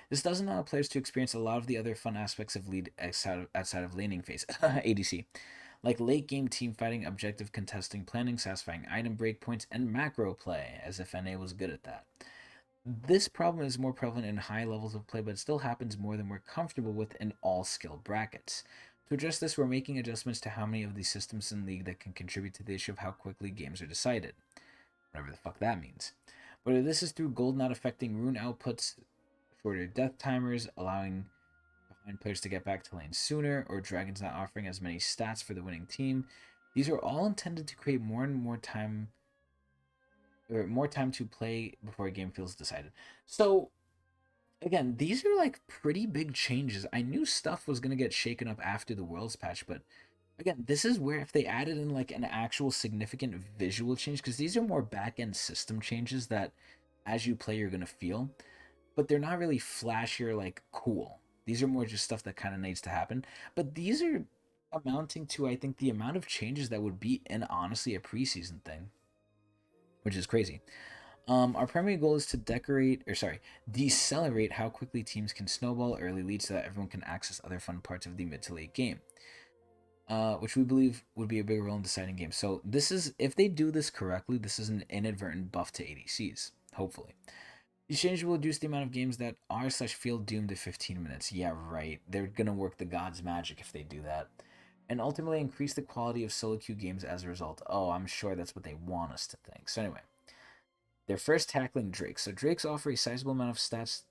this doesn't allow players to experience a lot of the other fun aspects of lead outside of laning phase, ADC, like late game team fighting, objective contesting, planning, satisfying item breakpoints, and macro play, as if NA was good at that. This problem is more prevalent in high levels of play, but it still happens more than we're comfortable with in all skill brackets. To address this, we're making adjustments to how many of these systems in League that can contribute to the issue of how quickly games are decided. Whatever the fuck that means. Whether this is through gold not affecting rune outputs, shorter death timers, allowing behind players to get back to lane sooner, or dragons not offering as many stats for the winning team, these are all intended to create more and more time, or more time to play before a game feels decided. So again, these are like pretty big changes. I knew stuff was going to get shaken up after the Worlds patch, but again, this is where if they added in like an actual significant visual change, because these are more back-end system changes that as you play you're going to feel, but they're not really flashy or like cool. These are more just stuff that kind of needs to happen. But these are amounting to, I think, the amount of changes that would be in honestly a preseason thing, which is crazy. Our primary goal is to decelerate how quickly teams can snowball early leads so that everyone can access other fun parts of the mid to late game, which we believe would be a bigger role in deciding games. So this is, if they do this correctly, this is an inadvertent buff to ADCs, hopefully. These changes will reduce the amount of games that are/feel doomed to 15 minutes. Yeah, right. They're gonna work the god's magic if they do that. And ultimately increase the quality of solo queue games as a result. Oh, I'm sure that's what they want us to think. So anyway, they're first tackling Drake. So Drakes offer a sizable amount of stats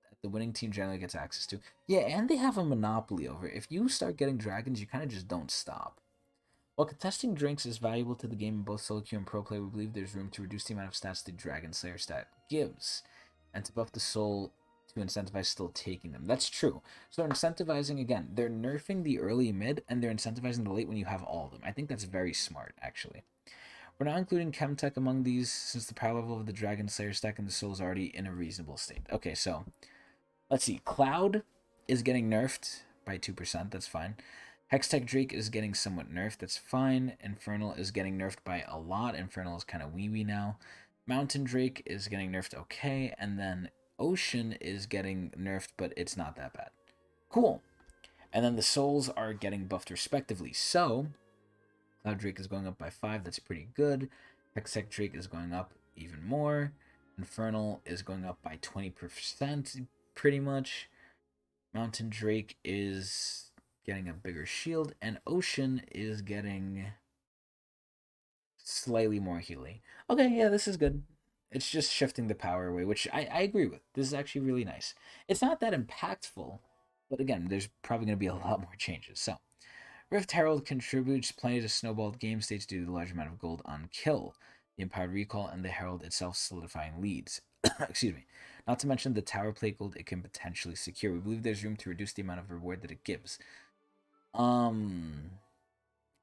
that the winning team generally gets access to. Yeah, and they have a monopoly over it. If you start getting dragons, you kind of just don't stop. While contesting Drakes is valuable to the game in both solo queue and pro play, we believe there's room to reduce the amount of stats the Dragon Slayer stat gives, and to buff the soul to incentivize still taking them. That's true. So they're incentivizing, again, they're nerfing the early mid, and they're incentivizing the late when you have all of them. I think that's very smart, actually. We're not including Chemtech among these, since the power level of the Dragon Slayer stack and the soul is already in a reasonable state. Okay, so, let's see. Cloud is getting nerfed by 2%, that's fine. Hextech Drake is getting somewhat nerfed, that's fine. Infernal is getting nerfed by a lot. Infernal is kind of wee-wee now. Mountain Drake is getting nerfed okay, and then Ocean is getting nerfed, but it's not that bad. Cool. And then the souls are getting buffed respectively. So, Cloud Drake is going up by 5, that's pretty good. Hextech Drake is going up even more. Infernal is going up by 20%, pretty much. Mountain Drake is getting a bigger shield, and Ocean is getting slightly more healing. Okay, yeah, this is good. It's just shifting the power away, which I agree with. This is actually really nice. It's not that impactful, but again, there's probably going to be a lot more changes. So, Rift Herald contributes plenty to snowballed game states due to the large amount of gold on kill, the empowered recall, and the Herald itself solidifying leads. Excuse me. Not to mention the tower plate gold it can potentially secure. We believe there's room to reduce the amount of reward that it gives. So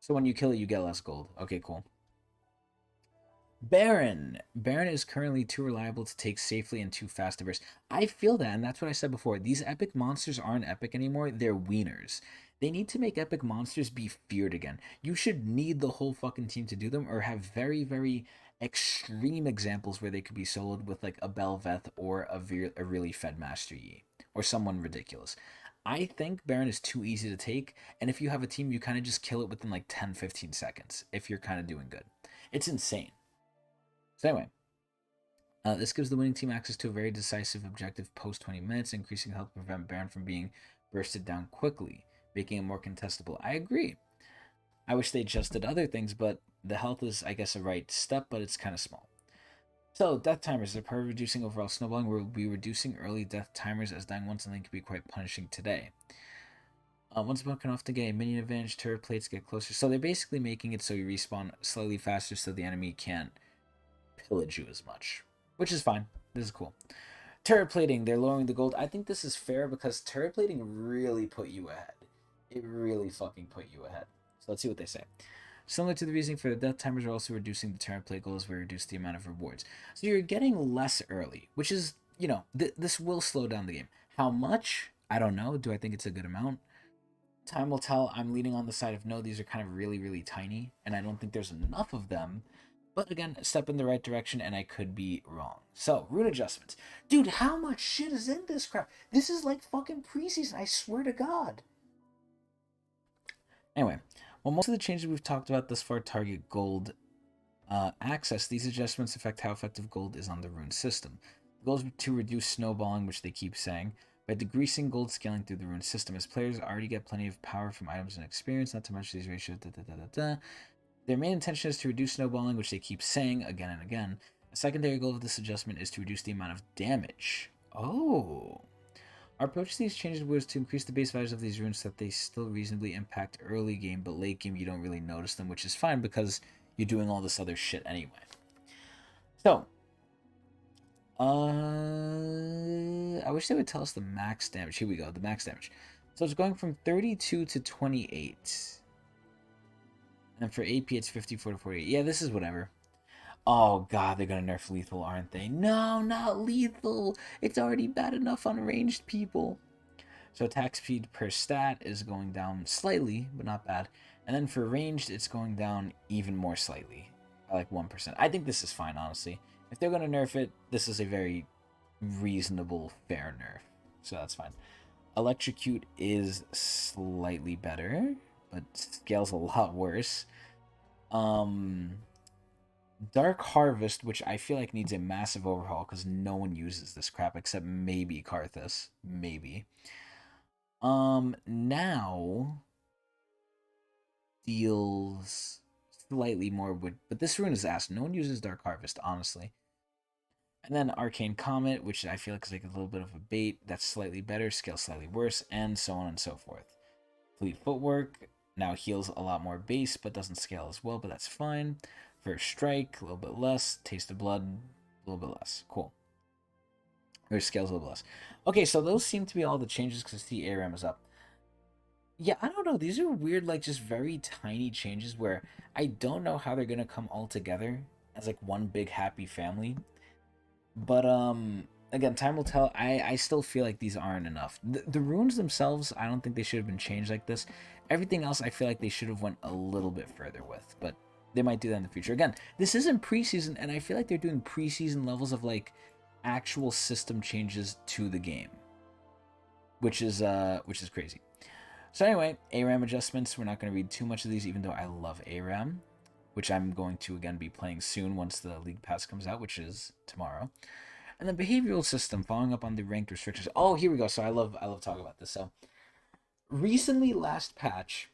when you kill it, you get less gold. Okay, cool. Baron. Baron is currently too reliable to take safely and too fast to burst. I feel that, and that's what I said before. These epic monsters aren't epic anymore. They're wieners. They need to make epic monsters be feared again. You should need the whole fucking team to do them, or have very, very extreme examples where they could be soloed with like a Belveth or a really fed Master Yi, or someone ridiculous. I think Baron is too easy to take, and if you have a team, you kind of just kill it within like 10-15 seconds if you're kind of doing good. It's insane. So anyway, this gives the winning team access to a very decisive objective post 20 minutes, increasing health to prevent Baron from being bursted down quickly, making it more contestable. I agree. I wish they just did other things, but the health is, I guess, a right step, but it's kind of small. So, death timers. As part of reducing overall snowballing, we'll be reducing early death timers, as dying once in lane can be quite punishing today. Once broken off to get a minion advantage, turret plates get closer. So they're basically making it so you respawn slightly faster so the enemy can't pillage you as much, which is fine. This is cool. Turret plating, they're lowering the gold. I think this is fair because turret plating really put you ahead. It really fucking put you ahead. So let's see what they say. Similar to the reasoning for the death timers, are also reducing the turret plate goals where we reduce the amount of rewards. So you're getting less early, which is, you know, this will slow down the game. How much? I don't know. Do I think it's a good amount? Time will tell. I'm leaning on the side of no, these are kind of really, really tiny, and I don't think there's enough of them. But again, a step in the right direction, and I could be wrong. So, rune adjustments. Dude, how much shit is in this crap? This is like fucking preseason, I swear to God. Anyway, while most of the changes we've talked about thus far target gold access, these adjustments affect how effective gold is on the rune system. The goal is to reduce snowballing, which they keep saying, by decreasing gold scaling through the rune system, as players already get plenty of power from items and experience, not to mention these ratios, Their main intention is to reduce snowballing, which they keep saying again and again. A secondary goal of this adjustment is to reduce the amount of damage. Oh. Our approach to these changes was to increase the base values of these runes so that they still reasonably impact early game, but late game you don't really notice them, which is fine because you're doing all this other shit anyway. So, I wish they would tell us the max damage. Here we go, the max damage. So it's going from 32 to 28. And for AP, it's 54 to 48. Yeah, this is whatever. Oh, God, they're going to nerf lethal, aren't they? No, not lethal. It's already bad enough on ranged people. So attack speed per stat is going down slightly, but not bad. And then for ranged, it's going down even more slightly, by like 1%. I think this is fine, honestly. If they're going to nerf it, this is a very reasonable, fair nerf. So that's fine. Electrocute is slightly better, but scale's a lot worse. Um, Dark Harvest, which I feel like needs a massive overhaul because no one uses this crap except maybe Karthus. Maybe. Now deals slightly more wood, but this rune is ass. No one uses Dark Harvest, honestly. And then Arcane Comet, which I feel like is like a little bit of a bait. That's slightly better, scale slightly worse, and so on and so forth. Fleet Footwork now heals a lot more base, but doesn't scale as well, but that's fine. First Strike, a little bit less. Taste of Blood, a little bit less. Cool. Or scales a little bit less. Okay, so those seem to be all the changes because the ARAM is up. Yeah, I don't know. These are weird, like just very tiny changes where I don't know how they're gonna come all together as like one big happy family. But again, time will tell. I still feel like these aren't enough. The runes themselves, I don't think they should have been changed like this. Everything else, I feel like they should have went a little bit further with, but they might do that in the future. Again, this isn't preseason, and I feel like they're doing preseason levels of like actual system changes to the game, which is crazy. So anyway, ARAM adjustments. We're not going to read too much of these, even though I love ARAM, which I'm going to again be playing soon once the League Pass comes out, which is tomorrow. And then behavioral system, following up on the ranked restrictions. Oh, here we go. So I love talking about this. So recently, last patch,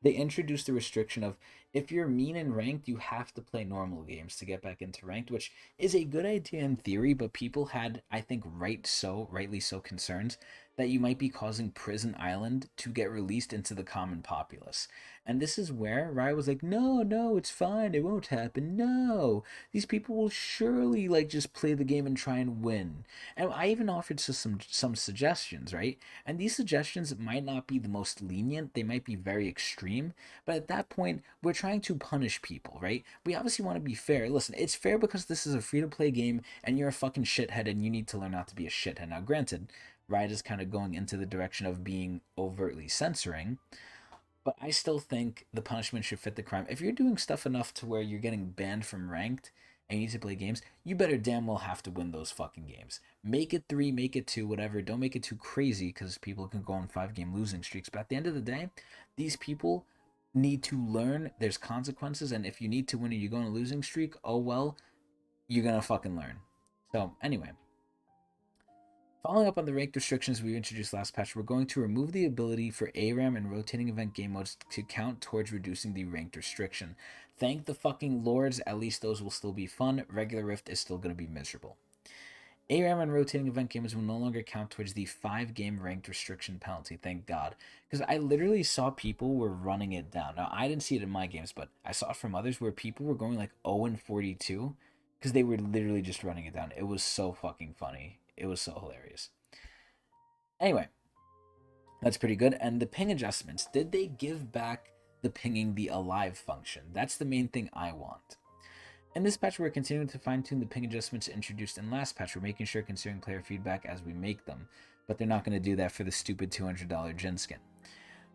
they introduced the restriction of if you're mean and ranked, you have to play normal games to get back into ranked, which is a good idea in theory, but people had, I think, rightly so, concerns that you might be causing Prison Island to get released into the common populace. And this is where Riot was like, no, no, it's fine, it won't happen. No, these people will surely like just play the game and try and win. And I even offered some suggestions, right? And these suggestions might not be the most lenient, they might be very extreme, but at that point, we're trying to punish people, right? We obviously want to be fair. Listen, it's fair because this is a free to play game and you're a fucking shithead and you need to learn not to be a shithead. Now, granted, Riot is kind of going into the direction of being overtly censoring, but I still think the punishment should fit the crime. If you're doing stuff enough to where you're getting banned from ranked and you need to play games, you better damn well have to win those fucking games. Make it 3, make it 2, whatever. Don't make it too crazy because people can go on 5-game losing streaks. But at the end of the day, these people need to learn there's consequences, and if you need to win and you go on a losing streak, oh well, you're gonna fucking learn. So anyway, following up on the ranked restrictions we introduced last patch, we're going to remove the ability for ARAM and rotating event game modes to count towards reducing the ranked restriction. Thank the fucking lords, at least those will still be fun. Regular Rift is still going to be miserable. ARAM and rotating event games will no longer count towards the 5-game ranked restriction penalty, thank God. Because I literally saw people were running it down. Now, I didn't see it in my games, but I saw it from others where people were going like 0-42 because they were literally just running it down. It was so fucking funny. It was so hilarious. Anyway, that's pretty good. And the ping adjustments, did they give back the pinging the alive function? That's the main thing I want. In this patch, we're continuing to fine-tune the ping adjustments introduced in last patch. We're making sure considering player feedback as we make them, but they're not going to do that for the stupid $200 Jin skin.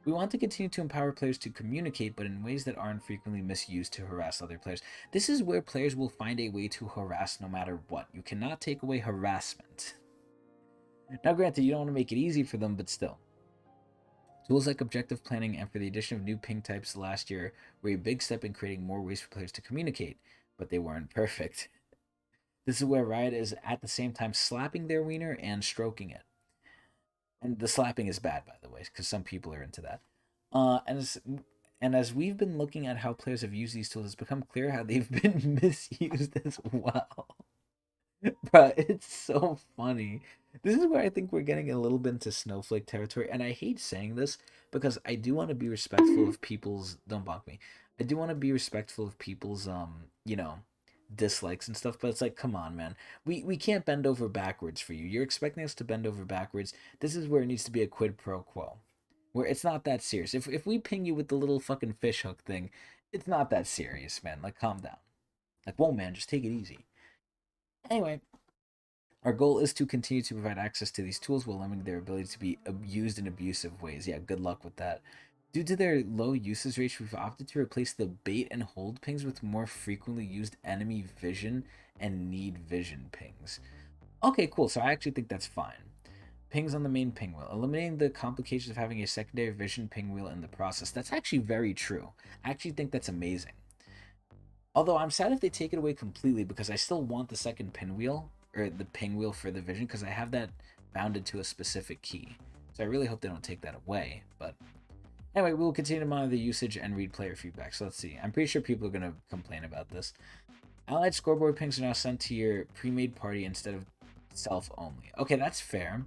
We want to continue to empower players to communicate, but in ways that aren't frequently misused to harass other players. This is where players will find a way to harass no matter what. You cannot take away harassment. Now, granted, you don't want to make it easy for them, but still. Tools like objective planning and for the addition of new ping types last year were a big step in creating more ways for players to communicate, but they weren't perfect. This is where Riot is at the same time slapping their wiener and stroking it. And the slapping is bad, by the way, because some people are into that. And as we've been looking at how players have used these tools, it's become clear how they've been misused as well. Bro, it's so funny. This is where I think we're getting a little bit into snowflake territory, and I hate saying this because I do want to be respectful of people's don't bonk me. I do want to be respectful of people's dislikes and stuff, but it's like, come on, man. We can't bend over backwards for you. You're expecting us to bend over backwards. This is where it needs to be a quid pro quo. Where it's not that serious. If we ping you with the little fucking fish hook thing, it's not that serious, man. Like, calm down. Like, whoa, man, just take it easy. Anyway, our goal is to continue to provide access to these tools while limiting their ability to be used in abusive ways. Yeah, good luck with that. Due to their low usage rates, we've opted to replace the bait and hold pings with more frequently used enemy vision and need vision pings. Okay, cool. So I actually think that's fine. Pings on the main ping wheel, eliminating the complications of having a secondary vision ping wheel in the process. That's actually very true. I actually think that's amazing. Although I'm sad if they take it away completely, because I still want the second pinwheel, or the ping wheel for the vision, because I have that bounded to a specific key. So I really hope they don't take that away. But anyway, we will continue to monitor the usage and read player feedback. So let's see. I'm pretty sure people are going to complain about this. Allied scoreboard pings are now sent to your pre-made party instead of self only. Okay, that's fair.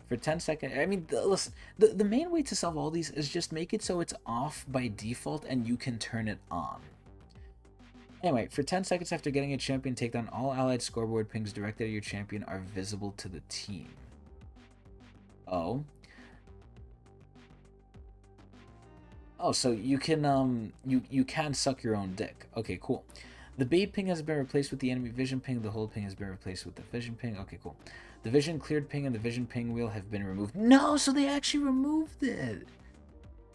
For 10 seconds, I mean, listen, the main way to solve all these is just make it so it's off by default and you can turn it on. Anyway, for 10 seconds after getting a champion takedown, all allied scoreboard pings directed at your champion are visible to the team. Oh. Oh, so you can you can suck your own dick. Okay, cool. The bait ping has been replaced with the enemy vision ping. The hold ping has been replaced with the vision ping. Okay, cool. The vision cleared ping and the vision ping wheel have been removed. No, so they actually removed it.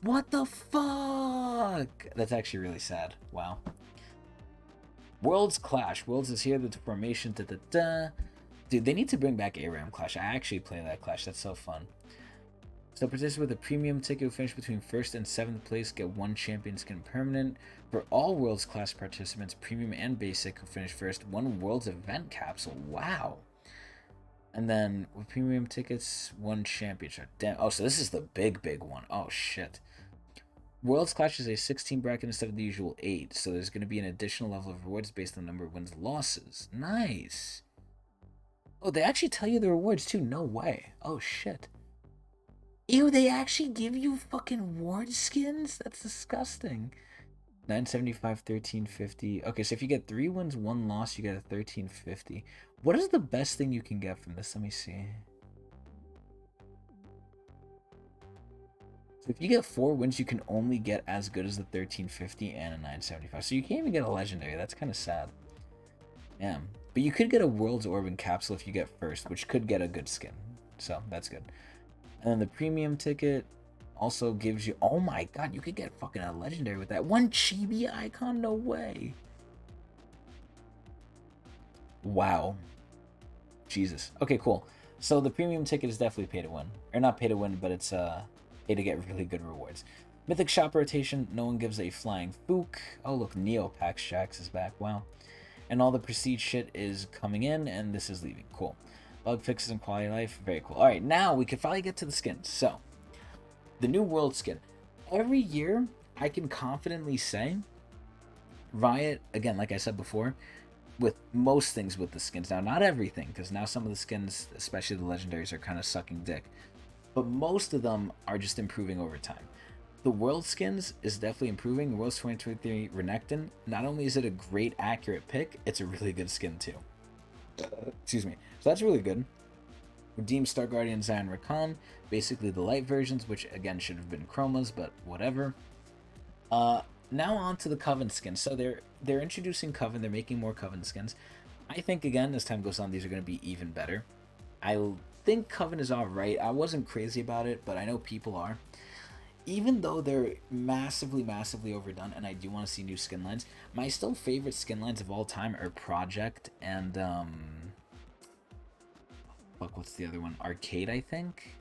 What the fuck? That's actually really sad. Wow. Worlds Clash. Worlds is here. The formation. Da, da, da. Dude, they need to bring back ARAM Clash. I actually play that Clash. That's so fun. So participate with a premium ticket will finish between 1st and 7th place. Get 1 champion skin permanent. For all Worlds Class participants, premium and basic will finish first. 1 Worlds event capsule. Wow. And then with premium tickets, 1 championship. Damn. Oh, so this is the big one. Oh, shit. Worlds Clash is a 16 bracket instead of the usual 8, so there's going to be an additional level of rewards based on the number of wins and losses. Nice. Oh, they actually tell you the rewards too. No way. Oh, shit. Ew, they actually give you fucking ward skins? That's disgusting. 975, 1350. Okay, so if you get 3 wins, 1 loss, you get a 1350. What is the best thing you can get from this? Let me see. So if you get 4 wins, you can only get as good as the 1350 and a 975. So you can't even get a legendary. That's kind of sad. Yeah. But you could get a World's Orb and Capsule if you get first, which could get a good skin. So that's good. And then the premium ticket also gives you... Oh my god, you could get fucking a legendary with that. 1 chibi icon? No way. Wow. Jesus. Okay, cool. So the premium ticket is definitely pay to win. Or not pay to win, but it's pay to get really good rewards. Mythic shop rotation, no one gives a flying fook. Oh look, Neopax Jax'S is back. Wow. And all the prestige shit is coming in, and this is leaving. Cool. Bug fixes and quality of life. Very cool. Alright, now we can finally get to the skins. So, the new world skin. Every year, I can confidently say, Riot, again, like I said before, with most things with the skins. Now, not everything, because now some of the skins, especially the legendaries, are kind of sucking dick. But most of them are just improving over time. The world skins is definitely improving. World's 2023 Renekton, not only is it a great, accurate pick, it's a really good skin too. Excuse me. So that's really good. Redeem Star Guardian Zion Rakan, basically the light versions, which again should have been chromas, but whatever. Now on to the Coven skins. So they're introducing Coven, they're making more Coven skins. I think again, as time goes on, these are going to be even better. I think Coven is alright. I wasn't crazy about it, but I know people are. Even though they're massively overdone, and I do want to see new skin lines, my still favorite skin lines of all time are Project and fuck, what's the other one? Arcade, I think.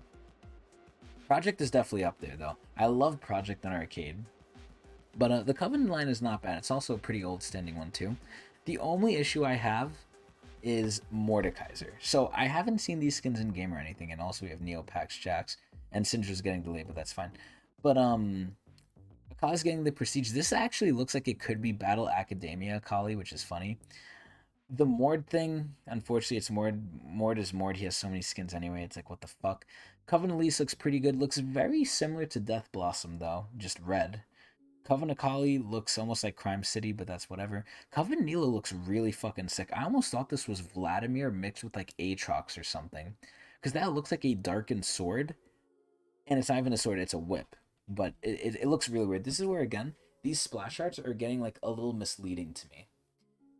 Project is definitely up there though. I love Project and Arcade, but the Coven line is not bad. It's also a pretty old standing one too. The only issue I have is Mordekaiser. So I haven't seen these skins in game or anything, and also we have Neopax Jax, and Syndra's getting delayed, but that's fine. But Akali's getting the Prestige. This actually looks like it could be Battle Academia Akali, which is funny. The Mord thing, unfortunately, it's Mord. Mord is Mord. He has so many skins anyway. It's like, what the fuck? Coven Elise looks pretty good. Looks very similar to Death Blossom, though. Just red. Coven Akali looks almost like Crime City, but that's whatever. Coven Nila looks really fucking sick. I almost thought this was Vladimir mixed with like Aatrox or something. Because that looks like a darkened sword. And it's not even a sword, it's a whip. But it looks really weird. This is where, again, these splash arts are getting like a little misleading to me.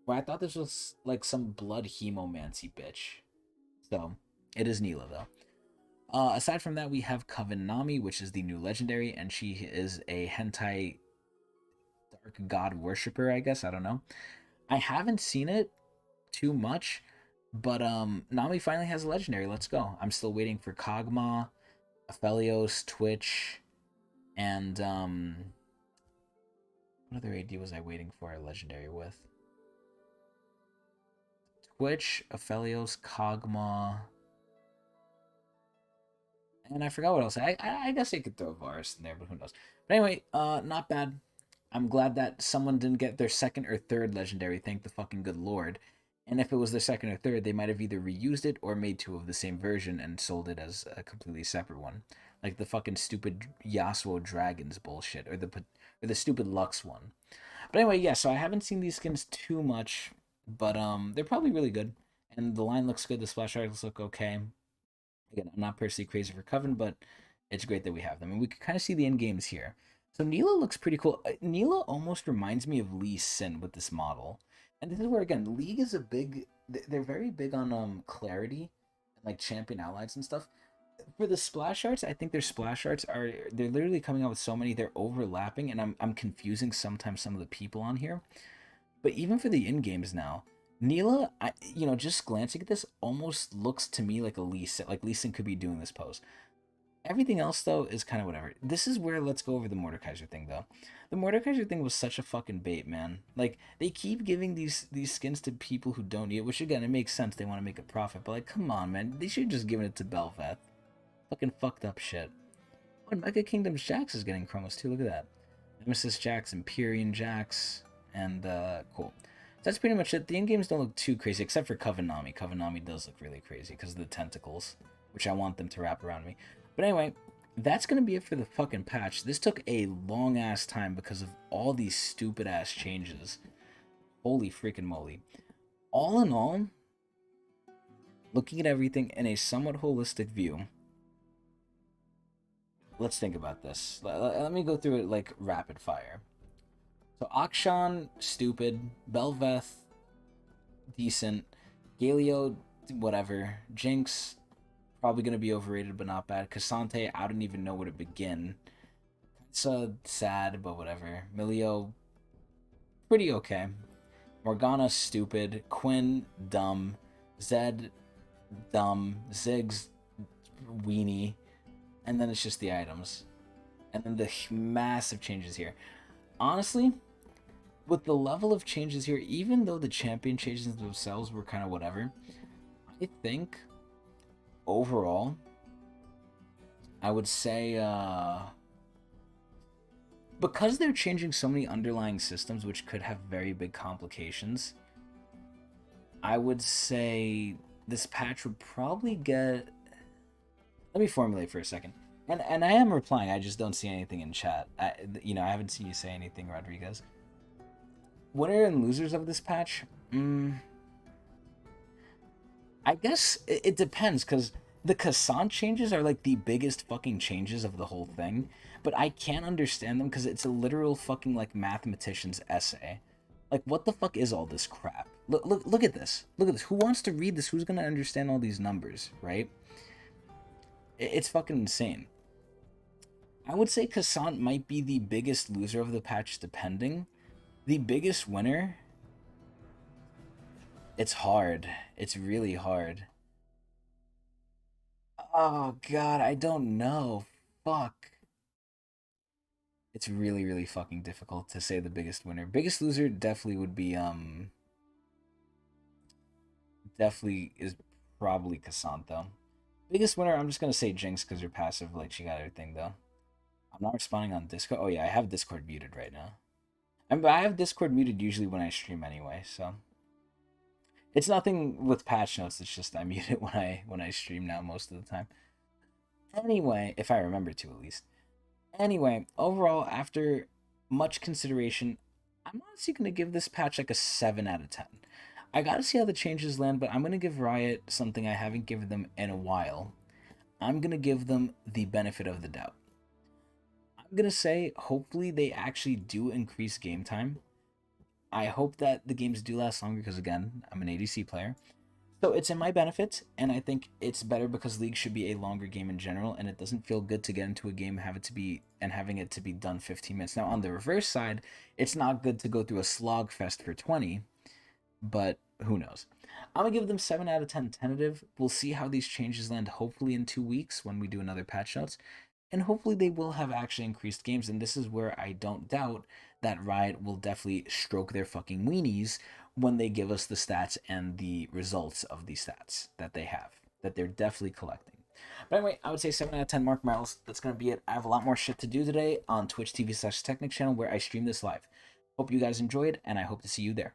Where I thought this was like some blood hemomancy bitch. So, it is Nila though. Aside from that, we have Coven Nami, which is the new legendary, and she is a hentai dark god worshipper, I guess. I don't know. I haven't seen it too much. But Nami finally has a legendary. Let's go. I'm still waiting for Kog'Maw, Aphelios, Twitch, and what other AD was I waiting for a legendary with? Twitch, Aphelios, Kog'Maw, and I forgot what else. I guess I could throw Varus in there, but who knows? But anyway, not bad. I'm glad that someone didn't get their second or third legendary. Thank the fucking good lord. And if it was their second or third, they might have either reused it or made two of the same version and sold it as a completely separate one, like the fucking stupid Yasuo Dragons bullshit, or the stupid Lux one. But anyway, yeah. So I haven't seen these skins too much, but they're probably really good, and the line looks good. The splash arts look okay. Again, I'm not personally crazy for Coven, but it's great that we have them, and we can kind of see the end games here. So Neela looks pretty cool. Neela almost reminds me of Lee Sin with this model, and this is where again League is a big. They're very big on clarity, and like champion allies and stuff. For the splash arts, I think their splash arts they're literally coming out with so many they're overlapping, and I'm confusing sometimes some of the people on here. But even for the in games now, Neela, just glancing at this, almost looks to me like a Lee Sin. Like Lee Sin could be doing this pose. Everything else, though, is kind of whatever. This is where let's go over the Mordekaiser thing, though. The Mordekaiser thing was such a fucking bait, man. Like, they keep giving these skins to people who don't need it, which, again, it makes sense. They want to make a profit. But, like, come on, man. They should have just given it to Bel'Veth. Fucking fucked up shit. Oh, and Mega Kingdom's Jax is getting chromos, too. Look at that. Nemesis Jax, Empyrean Jax, and, cool. That's pretty much it. The in-games don't look too crazy, except for Coven Nami. Coven Nami does look really crazy because of the tentacles, which I want them to wrap around me. But anyway, that's going to be it for the fucking patch. This took a long-ass time because of all these stupid-ass changes. Holy freaking moly. All in all, looking at everything in a somewhat holistic view, let's think about this. Let me go through it like rapid fire. So Akshan, stupid. Bel'Veth, decent. Galio, whatever. Jinx, probably going to be overrated, but not bad. Cassante, I don't even know where to begin. It's sad, but whatever. Milio, pretty okay. Morgana, stupid. Quinn, dumb. Zed, dumb. Ziggs, weenie. And then it's just the items. And then the massive changes here. Honestly, with the level of changes here, even though the champion changes themselves were kind of whatever, I think overall, I would say, because they're changing so many underlying systems which could have very big complications, I would say this patch would probably get... Let me formulate for a second. And I am replying, I just don't see anything in chat. I haven't seen you say anything, Rodriguez. Winner and losers of this patch? I guess it depends, because the Cassant changes are like the biggest fucking changes of the whole thing, but I can't understand them because it's a literal fucking like mathematician's essay. Like, what the fuck is all this crap? Look at this. Look at this. Who wants to read this? Who's gonna understand all these numbers, right? It's fucking insane. I would say Cassant might be the biggest loser of the patch, depending. The biggest winner... It's hard. It's really hard. Oh, God, I don't know. Fuck. It's really, really fucking difficult to say the biggest winner. Biggest loser definitely would be, definitely is probably Cassant, though. Biggest winner, I'm just gonna say Jinx, because you're passive, like, she got everything, though. I'm not responding on Discord. Oh, yeah, I have Discord muted right now. I have Discord muted usually when I stream anyway, so... It's nothing with patch notes, it's just I mute it when I stream now most of the time. Anyway, if I remember to at least. Anyway, overall, after much consideration, I'm honestly going to give this patch like a 7 out of 10. I gotta see how the changes land, but I'm going to give Riot something I haven't given them in a while. I'm going to give them the benefit of the doubt. I'm going to say, hopefully they actually do increase game time. I hope that the games do last longer because, again, I'm an ADC player. So it's in my benefit, and I think it's better because League should be a longer game in general, and it doesn't feel good to get into a game having it to be done 15 minutes. Now, on the reverse side, it's not good to go through a slog fest for 20, but who knows. I'm going to give them 7 out of 10 tentative. We'll see how these changes land, hopefully in 2 weeks when we do another patch notes. And hopefully they will have actually increased games. And this is where I don't doubt that Riot will definitely stroke their fucking weenies when they give us the stats and the results of the stats that they have, that they're definitely collecting. But anyway, I would say 7 out of 10 Mark Miles. That's going to be it. I have a lot more shit to do today on Twitch TV/Tecnics channel where I stream this live. Hope you guys enjoyed, and I hope to see you there.